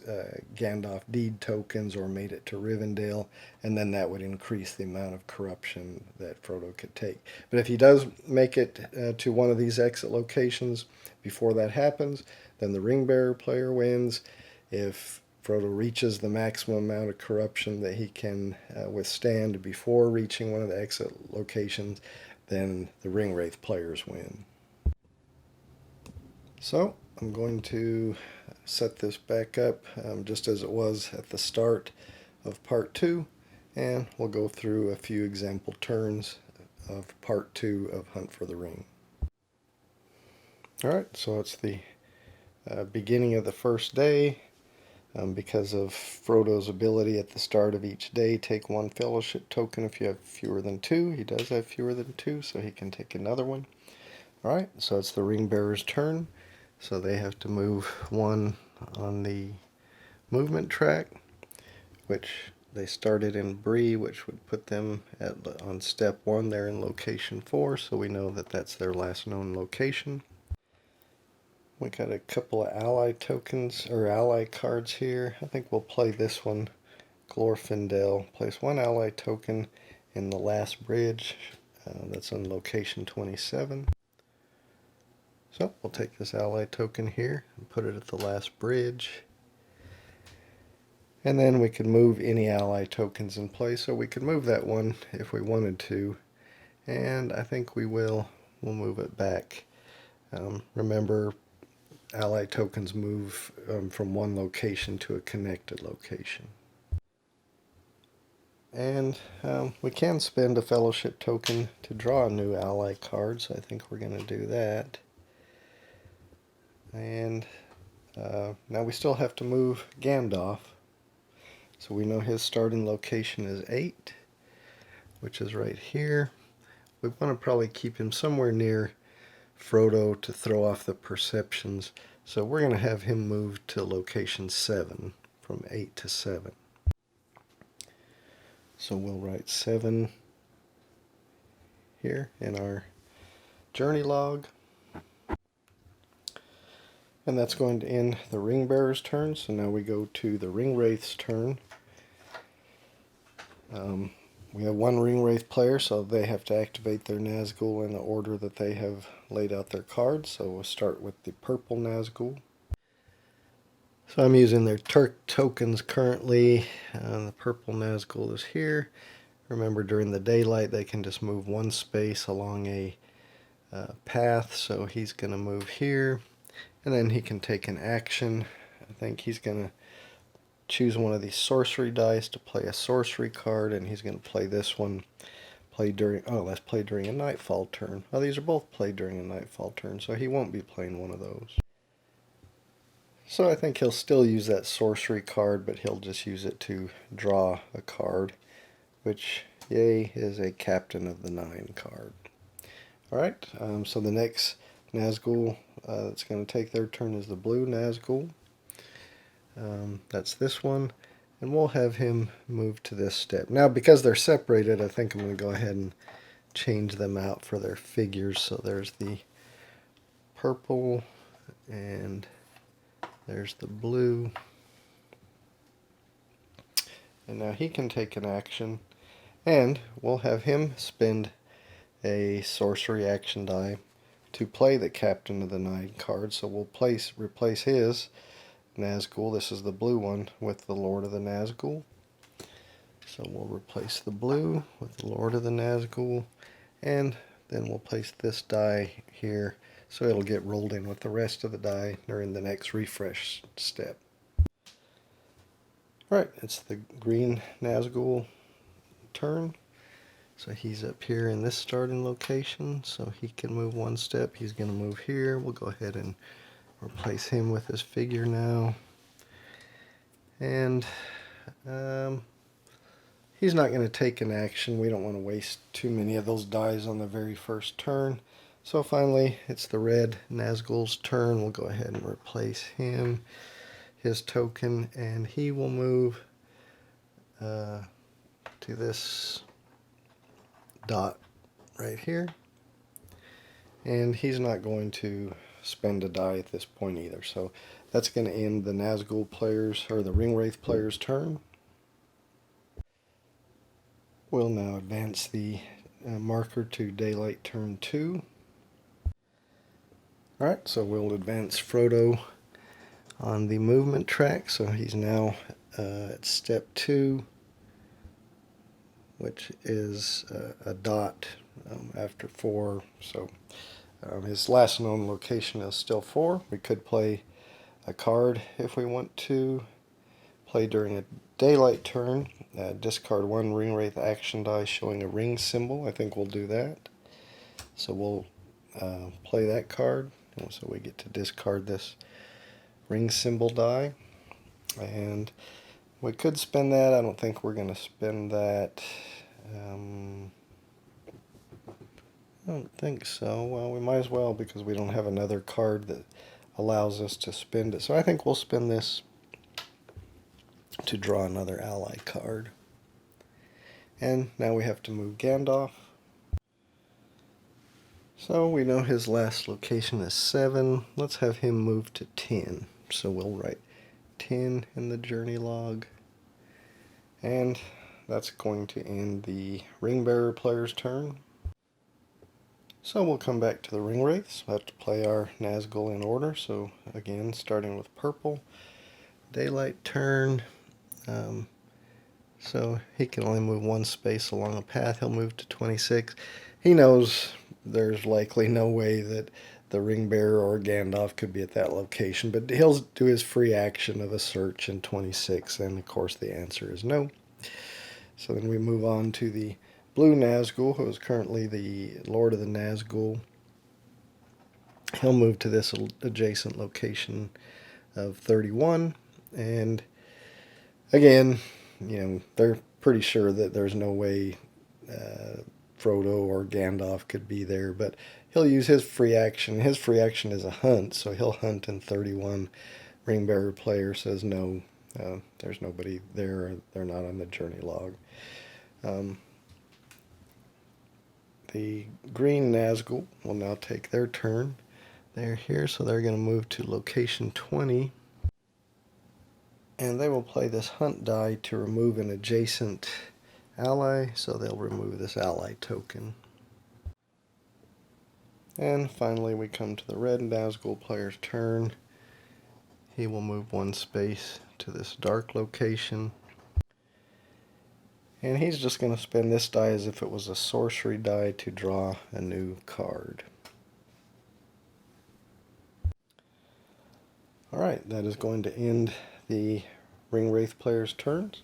Speaker 1: Gandalf deed tokens or made it to Rivendell, and then that would increase the amount of corruption that Frodo could take. But if he does make it to one of these exit locations before that happens, then the Ring Bearer player wins. If Frodo reaches the maximum amount of corruption that he can withstand before reaching one of the exit locations, then the Ring Wraith players win. So I'm going to set this back up just as it was at the start of part 2, and we'll go through a few example turns of part 2 of Hunt for the Ring. Alright, so it's the beginning of the first day. Because of Frodo's ability at the start of each day, take 1 fellowship token if you have fewer than 2. He does have fewer than 2, so he can take another one. Alright, so it's the Ring Bearer's turn. So they have to move 1 on the movement track, which they started in Bree, which would put them on step 1. They're in location 4, so we know that that's their last known location. We got a couple of ally tokens, or ally cards here. I think we'll play this one, Glorfindel. Place 1 ally token in the last bridge. That's on location 27. So we'll take this ally token here and put it at the last bridge. And then we can move any ally tokens in place. So we could move that one if we wanted to. And I think we'll move it back. Remember, ally tokens move from one location to a connected location. And we can spend a fellowship token to draw a new ally card, so I think we're going to do that. And now we still have to move Gandalf. So we know his starting location is 8, which is right here. We want to probably keep him somewhere near Frodo to throw off the perceptions. So we're going to have him move to location 7, from 8 to 7. So we'll write 7 here in our journey log. And that's going to end the Ring Bearer's turn. So now we go to the Ring Wraith's turn. We have 1 Ring Wraith player, so they have to activate their Nazgul in the order that they have laid out their cards. So we'll start with the purple Nazgul. So I'm using their tokens currently. The purple Nazgul is here. Remember, during the daylight they can just move 1 space along a path, so he's going to move here. And then he can take an action. I think he's going to choose one of these sorcery dice to play a sorcery card, and he's going to play this one. Let's play during a nightfall turn. Oh, these are both played during a nightfall turn, so he won't be playing one of those. So I think he'll still use that sorcery card, but he'll just use it to draw a card, which, yay, is a Captain of the Nine card. Alright, so the next Nazgul that's going to take their turn is the blue Nazgul. That's this one, and we'll have him move to this step. Now, because they're separated, I think I'm going to go ahead and change them out for their figures. So there's the purple, and there's the blue. And now he can take an action, and we'll have him spend a sorcery action die to play the Captain of the Nine card. So we'll replace his Nazgul, this is the blue one, with the Lord of the Nazgul. So we'll replace the blue with the Lord of the Nazgul, and then we'll place this die here so it'll get rolled in with the rest of the die during the next refresh step. Right, it's the green Nazgul turn. So he's up here in this starting location, so he can move 1 step. He's going to move here. We'll go ahead and replace him with his figure now. And he's not going to take an action. We don't want to waste too many of those dies on the very first turn. So finally, it's the red Nazgul's turn. We'll go ahead and replace him, his token, and he will move to this dot right here, and he's not going to spend a die at this point either. So that's going to end the Nazgul players, or the Ringwraith player's turn. We'll now advance the marker to daylight turn 2. Alright, so we'll advance Frodo on the movement track, so he's now at step 2, which is a dot after 4. So his last known location is still 4. We could play a card if we want to. Play during a daylight turn. Discard 1 Ringwraith action die showing a ring symbol. I think we'll do that. So we'll play that card. So we get to discard this ring symbol die. And we could spend that. I don't think we're going to spend that. I don't think so. Well, we might as well, because we don't have another card that allows us to spend it. So I think we'll spend this to draw another ally card. And now we have to move Gandalf. So we know his last location is 7. Let's have him move to 10. So we'll write 10 in the journey log. And that's going to end the Ringbearer player's turn. So we'll come back to the Ringwraiths. We'll have to play our Nazgul in order. So again, starting with purple. Daylight turn. So he can only move 1 space along a path. He'll move to 26. He knows there's likely no way that the Ringbearer or Gandalf could be at that location, but he'll do his free action of a search in 26, and of course the answer is no. So then we move on to the blue Nazgul, who is currently the Lord of the Nazgul. He'll move to this adjacent location of 31, and again, they're pretty sure that there's no way Frodo or Gandalf could be there, but he'll use his free action. His free action is a hunt, so he'll hunt in 31. Ringbearer player says no, there's nobody there, they're not on the journey log. The green Nazgul will now take their turn. They're here, so they're going to move to location 20. And they will play this hunt die to remove an adjacent ally, so they'll remove this ally token. And finally we come to the red Nazgul player's turn. He will move 1 space to this dark location. And he's just going to spend this die as if it was a sorcery die to draw a new card. Alright, that is going to end the Ringwraith player's turns.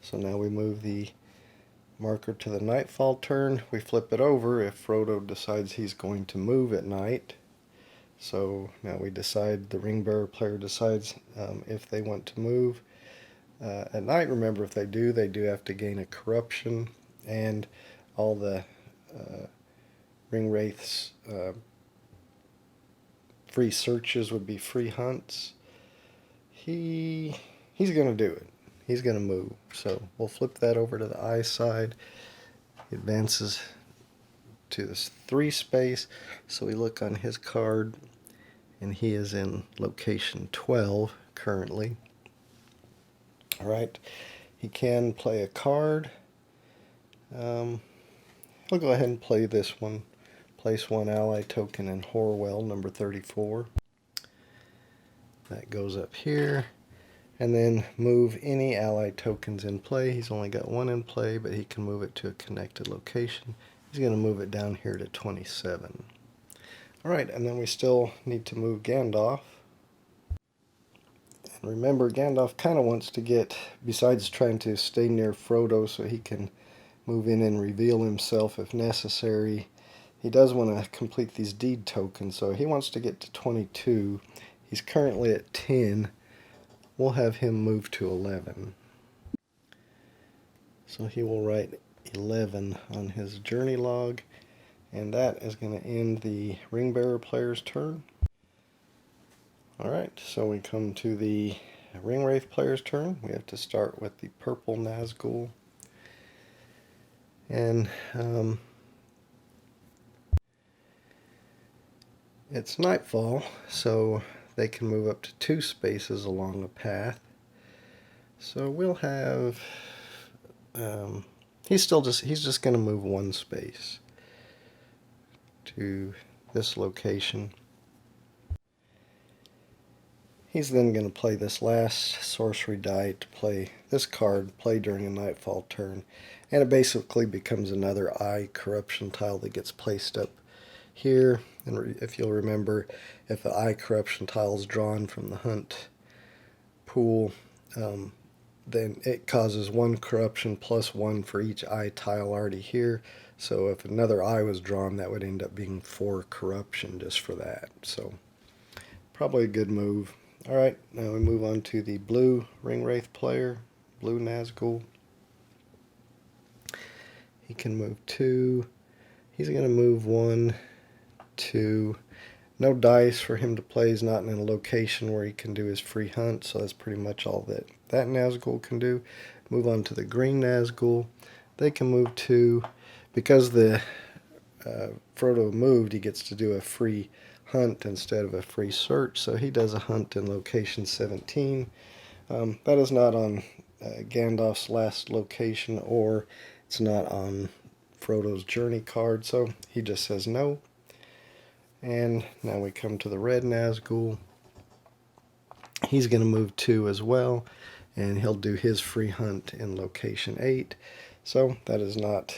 Speaker 1: So now we move the marker to the Nightfall turn. We flip it over if Frodo decides he's going to move at night. So now we decide, the Ringbearer player decides if they want to move at night. Remember, if they do have to gain a corruption, and all the Ringwraiths' free searches would be free hunts. He's going to do it. He's going to move. So we'll flip that over to the eye side. He advances to this 3 space. So we look on his card, and he is in location 12 currently. Alright, he can play a card. He'll go ahead and play this one. Place 1 ally token in Horwell, number 34. That goes up here. And then move any ally tokens in play. He's only got 1 in play, but he can move it to a connected location. He's going to move it down here to 27. Alright, and then we still need to move Gandalf. And remember, Gandalf kind of wants to get, besides trying to stay near Frodo so he can move in and reveal himself if necessary, he does want to complete these deed tokens, so he wants to get to 22. He's currently at 10. We'll have him move to 11. So he will write 11 on his journey log, and that is going to end the Ringbearer player's turn. Alright, so we come to the Ringwraith player's turn. We have to start with the purple Nazgul. And it's nightfall, so they can move up to 2 spaces along the path. So we'll have, he's just going to move 1 space to this location. He's then going to play this last sorcery die to play this card, play during a nightfall turn, and it basically becomes another eye corruption tile that gets placed up here. And if you'll remember, if the eye corruption tile is drawn from the hunt pool, then it causes 1 corruption plus 1 for each eye tile already here. So if another eye was drawn, that would end up being 4 corruption just for that. So probably a good move. Alright, now we move on to the blue Ringwraith player, blue Nazgul. He can move 2. He's going to move 1, 2. No dice for him to play. He's not in a location where he can do his free hunt, so that's pretty much all that Nazgul can do. Move on to the green Nazgul. They can move 2. Because the Frodo moved, he gets to do a free hunt instead of a free search, so he does a hunt in location 17. That is not on Gandalf's last location, or it's not on Frodo's journey card, so he just says no. And now we come to the red Nazgul. He's going to move 2 as well, and he'll do his free hunt in location 8. So that is not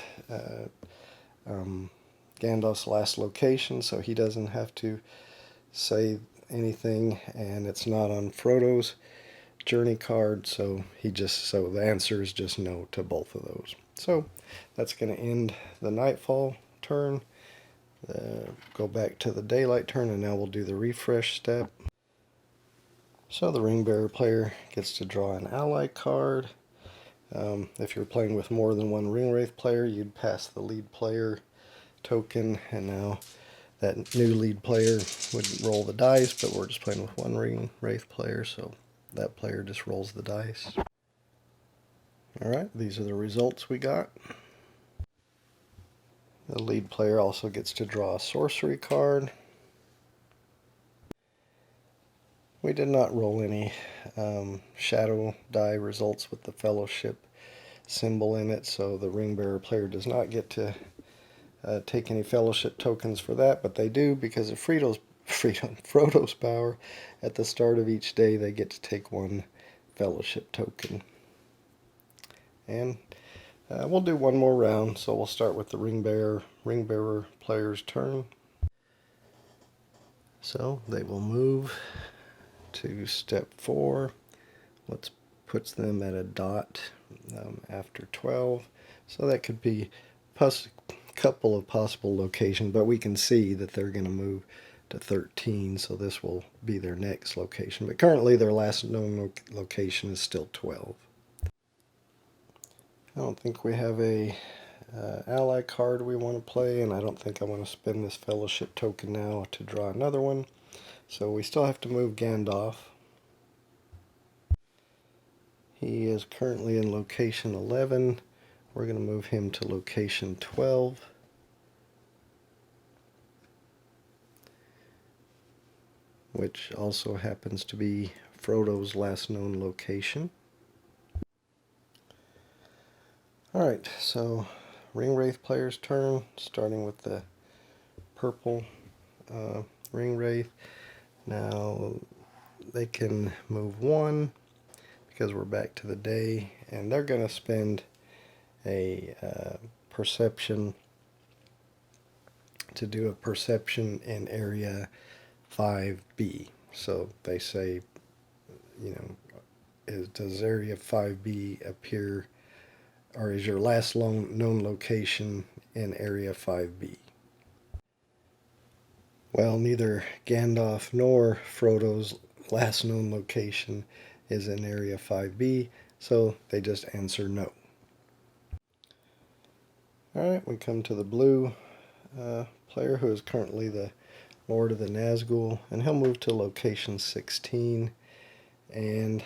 Speaker 1: Gandalf's last location, so he doesn't have to say anything, and it's not on Frodo's journey card, so the answer is just no to both of those. So that's going to end the nightfall turn. Go back to the daylight turn, and now we'll do the refresh step. So the ring bearer player gets to draw an ally card. If you're playing with more than 1 Ringwraith player, you'd pass the lead player token, and now that new lead player would roll the dice, but we're just playing with 1 Ringwraith player, so that player just rolls the dice. Alright, these are the results we got. The lead player also gets to draw a sorcery card. We did not roll any shadow die results with the fellowship symbol in it, so the ring bearer player does not get to take any fellowship tokens for that, but they do because of Frodo's power. At the start of each day, they get to take 1 fellowship token. And we'll do 1 more round, so we'll start with the ring bearer player's turn. So they will move to step 4. Let's puts them at a dot after 12. So that could be a couple of possible locations, but we can see that they're going to move to 13, so this will be their next location. But currently their last known location is still 12. I don't think we have a ally card we want to play, and I don't think I want to spend this fellowship token now to draw another one. So we still have to move Gandalf. He is currently in location 11. We're going to move him to location 12. Which also happens to be Frodo's last known location. Alright, so Ringwraith player's turn, starting with the purple Ringwraith. Now they can move 1 because we're back to the day, and they're going to spend a perception to do a perception in area 5B. So they say, does area 5B appear, or is your last known location in area 5B? Well, neither Gandalf nor Frodo's last known location is in area 5B, so they just answer no. Alright, we come to the blue player, who is currently the Lord of the Nazgul, and he'll move to location 16, and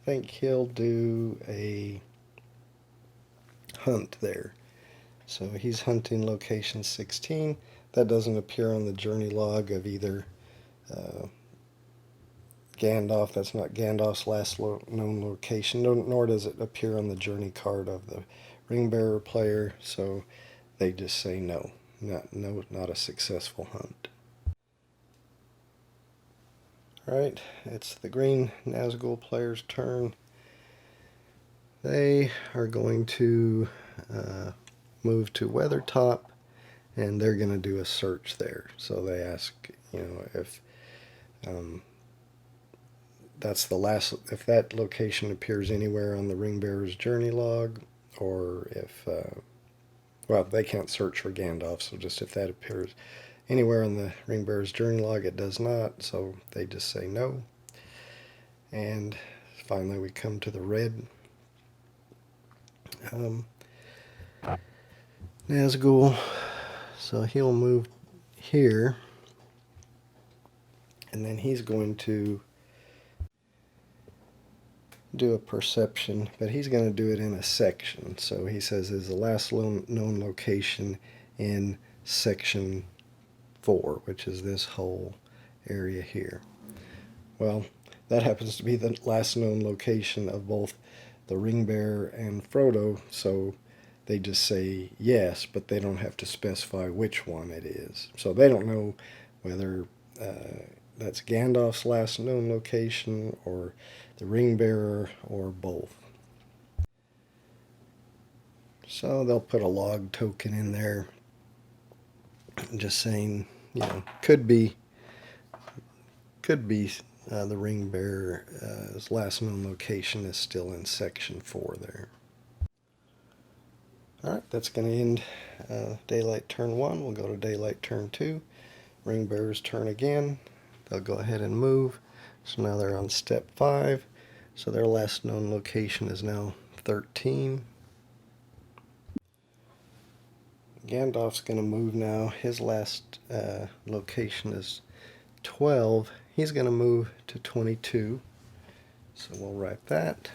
Speaker 1: think he'll do a hunt there. So he's hunting location 16. That doesn't appear on the journey log of either Gandalf. That's not Gandalf's last known location, nor does it appear on the journey card of the ring bearer player. So they just say no, not a successful hunt. Alright, it's the green Nazgul player's turn. They are going to move to Weathertop, and they're going to do a search there. So they ask, if that's the last, if that location appears anywhere on the ring bearer's journey log, or if, well, they can't search for Gandalf, so just if that appears anywhere on the ring bearer's journey log, it does not, so they just say no. And finally we come to the red Nazgul. So he'll move here, and then he's going to do a perception, but he's going to do it in a section. So he says is the last known location in section 4, which is this whole area here. Well, that happens to be the last known location of both the ring bearer and Frodo, so they just say yes, but they don't have to specify which one it is. So they don't know whether that's Gandalf's last known location or the ring bearer or both. So they'll put a log token in there just saying, could be the ring bearer's last known location is still in section 4 there. Alright, that's going to end daylight turn 1. We'll go to daylight turn 2. Ring bearer's turn again. They'll go ahead and move. So now they're on step 5. So their last known location is now 13. Gandalf's going to move now. His last location is 12. He's going to move to 22. So we'll write that.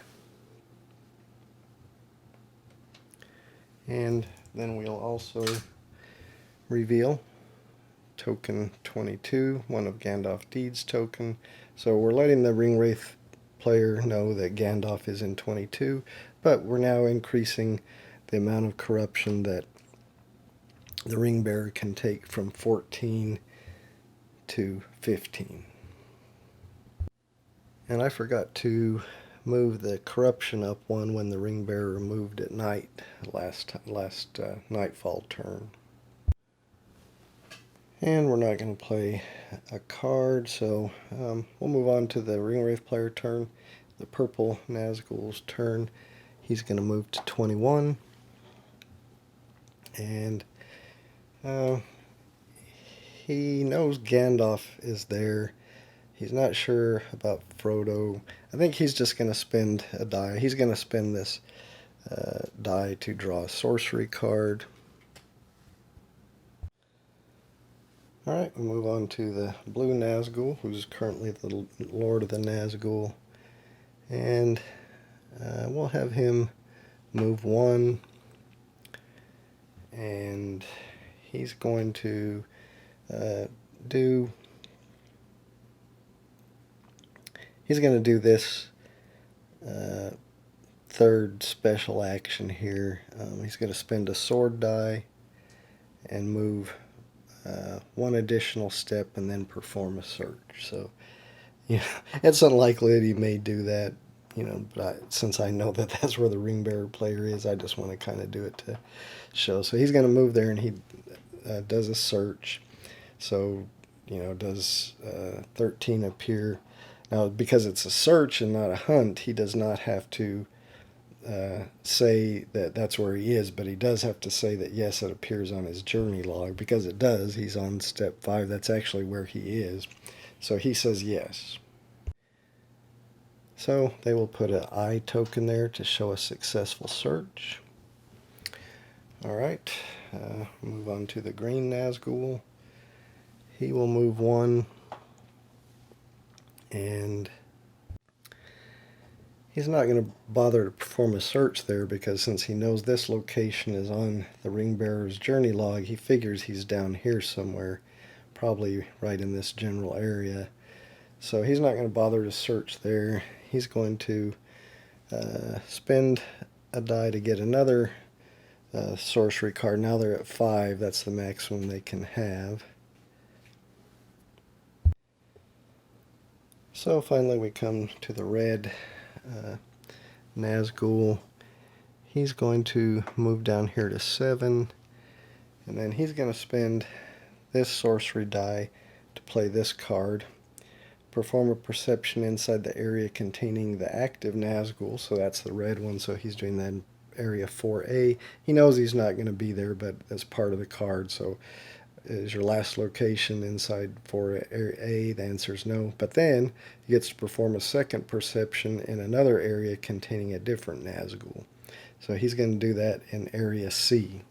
Speaker 1: And then we'll also reveal token 22, one of Gandalf Deed's token. So we're letting the Ring Wraith player know that Gandalf is in 22, but we're now increasing the amount of corruption that the ring bearer can take from 14 to 15. And I forgot to move the corruption up one when the ring bearer moved at night last nightfall turn. And we're not going to play a card, so we'll move on to the Ring Wraith player turn. The purple Nazgul's turn. He's going to move to 21. And he knows Gandalf is there. He's not sure about Frodo. I think he's just going to spend a die. He's going to spend this die to draw a sorcery card. Alright, we move on to the blue Nazgul, who's currently the Lord of the Nazgul. And we'll have him move 1. And he's going to do this third special action here. He's going to spend a sword die and move 1 additional step and then perform a search. So, it's unlikely that he may do that, but since I know that that's where the ring bearer player is, I just want to kind of do it to show. So he's going to move there and he does a search. So, does 13 appear? Now, because it's a search and not a hunt, he does not have to say that that's where he is, but he does have to say that yes, it appears on his journey log, because it does. He's on step 5. That's actually where he is. So he says yes. So they will put an I token there to show a successful search. Alright, move on to the green Nazgul. He will move 1, and He's not going to bother to perform a search there because since he knows this location is on the ring bearer's journey log, he figures he's down here somewhere, probably right in this general area. So he's not going to bother to search there. He's going to spend a die to get another sorcery card. Now they're at 5. That's the maximum they can have. So finally we come to the red Nazgul. He's going to move down here to 7, and then he's going to spend this sorcery die to play this card. Perform a perception inside the area containing the active Nazgul, so that's the red one, so he's doing that in area 4A. He knows he's not going to be there, but that's part of the card, so is your last location inside 4A? The answer is no. But then he gets to perform a second perception in another area containing a different Nazgul. So he's going to do that in area C.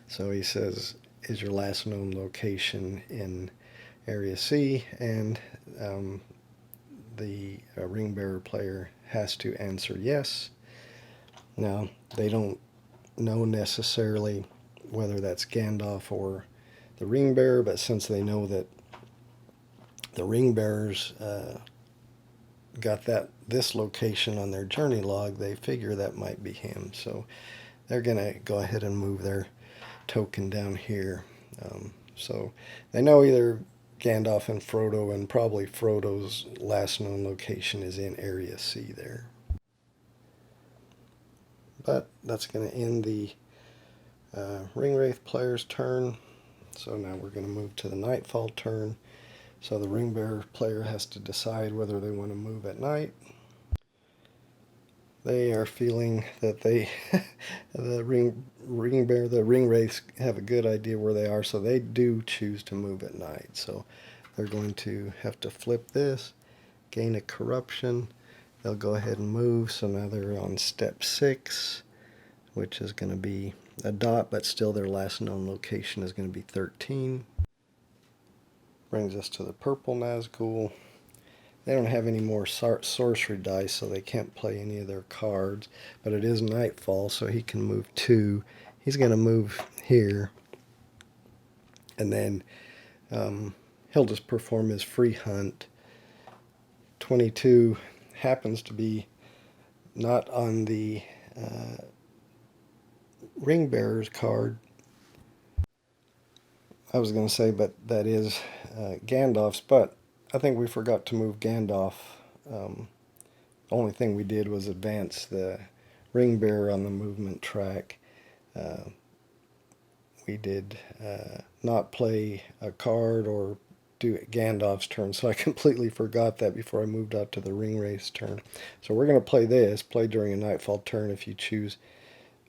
Speaker 1: So he says, is your last known location in area C? And the ring bearer player has to answer yes. Now, they don't know necessarily whether that's Gandalf or the ring bearer, but since they know that the ring bearers got this location on their journey log, they figure that might be him. So they're going to go ahead and move their token down here. So they know either Gandalf and Frodo, and probably Frodo's last known location is in area C there. But that's going to end the Ringwraith player's turn. So now we're going to move to the Nightfall turn. So the ring bearer player has to decide whether they want to move at night. They are feeling that the Ringwraiths have a good idea where they are, so they do choose to move at night. So they're going to have to flip this, gain a corruption. They'll go ahead and move, so now they're on step 6, which is going to be a dot, but still their last known location is going to be 13. Brings us to the purple Nazgul. They don't have any more sorcery dice, so they can't play any of their cards, but it is Nightfall, so he can move 2. He's going to move here, and then he'll just perform his free hunt. 22 happens to be not on the ring bearer's card. I was going to say, but that is Gandalf's, but I think we forgot to move Gandalf. The only thing we did was advance the ring bearer on the movement track. We did not play a card or do Gandalf's turn, so I completely forgot that before I moved out to the Ringwraith's turn. So we're going to play this, play during a Nightfall turn if you choose.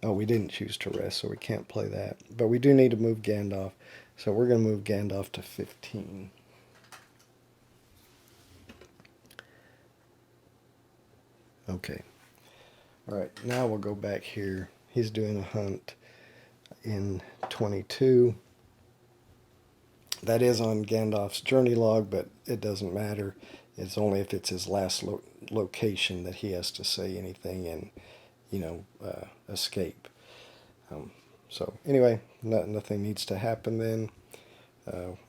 Speaker 1: Oh, we didn't choose to rest, so we can't play that. But we do need to move Gandalf, so we're going to move Gandalf to 15. Okay. Alright, now we'll go back here. He's doing a hunt in 22. That is on Gandalf's journey log, but it doesn't matter. It's only if it's his last location that he has to say anything and, escape. So anyway, nothing needs to happen then.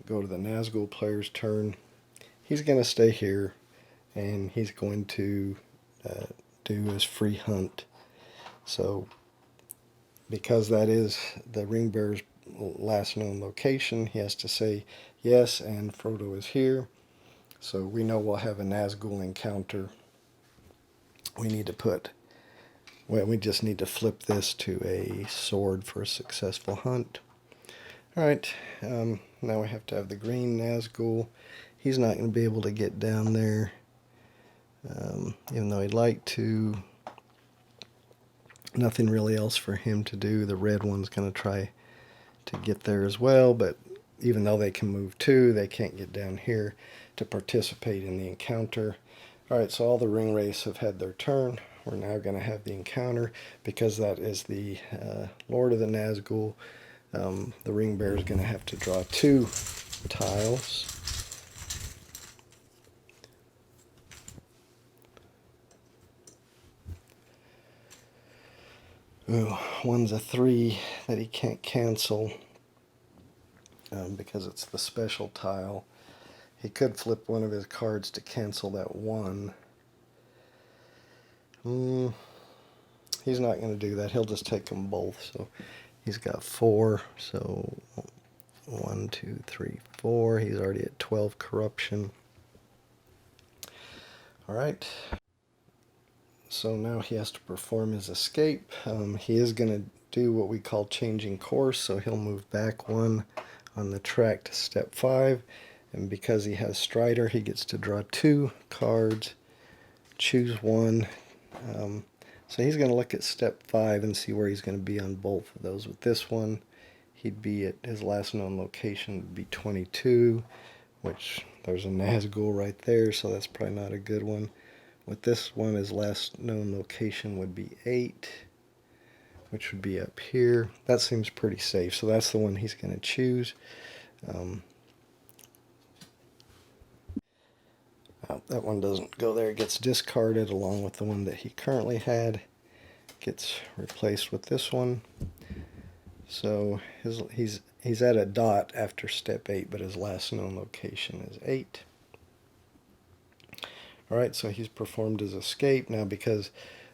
Speaker 1: Go to the Nazgul player's turn. He's going to stay here, and he's going to do his free hunt. So because that is the ring bearer's last known location, he has to say yes, and Frodo is here. So we know we'll have a Nazgul encounter. We just need to flip this to a sword for a successful hunt. Alright, now we have to have the green Nazgul. He's not going to be able to get down there, even though he'd like to. Nothing really else for him to do. The red one's going to try to get there as well, but even though they can move 2, they can't get down here to participate in the encounter. Alright, so all the Ringwraiths have had their turn. We're now going to have the encounter. Because that is the Lord of the Nazgul, the ring bearer is going to have to draw 2 tiles. Ooh, one's a 3 that he can't cancel because it's the special tile. He could flip one of his cards to cancel that 1. He's not going to do that. He'll just take them both. So he's got 4. So 1, 2, 3, 4. He's already at 12 corruption. Alright. So now he has to perform his escape. He is going to do what we call changing course. So he'll move back 1 on the track to step 5. And because he has Strider, he gets to draw 2 cards, choose 1. So he's going to look at step 5 and see where he's going to be on both of those. With this one, he'd be at his last known location would be 22, which there's a Nazgul right there, so that's probably not a good one. With this one, his last known location would be 8, which would be up here. That seems pretty safe, so that's the one he's going to choose. That one doesn't go there. It gets discarded along with the one that he currently had. Gets replaced with this one. So he's at a dot after step 8, but his last known location is 8. Alright, so he's performed his escape. Now because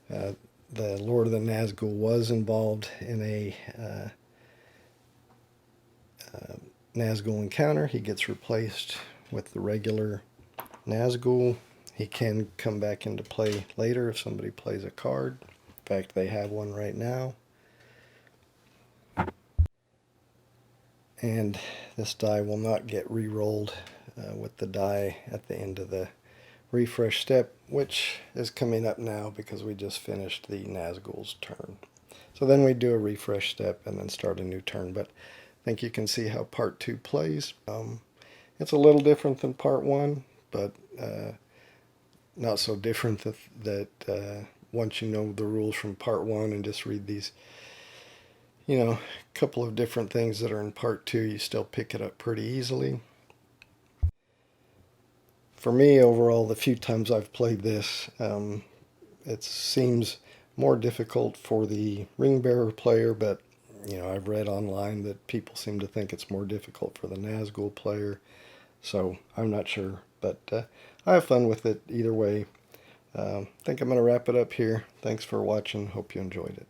Speaker 1: the Lord of the Nazgul was involved in a Nazgul encounter, he gets replaced with the regular Nazgul. He can come back into play later if somebody plays a card. In fact, they have one right now. And this die will not get re-rolled with the die at the end of the refresh step, which is coming up now because we just finished the Nazgul's turn. So then we do a refresh step and then start a new turn. But I think you can see how part 2 plays. It's a little different than part 1, but not so different that once you know the rules from part 1 and just read these, you know, a couple of different things that are in part 2, you still pick it up pretty easily. For me, overall, the few times I've played this, it seems more difficult for the ring bearer player, but you know, I've read online that people seem to think it's more difficult for the Nazgul player, so I'm not sure, but I have fun with it either way. I think I'm going to wrap it up here. Thanks for watching. Hope you enjoyed it.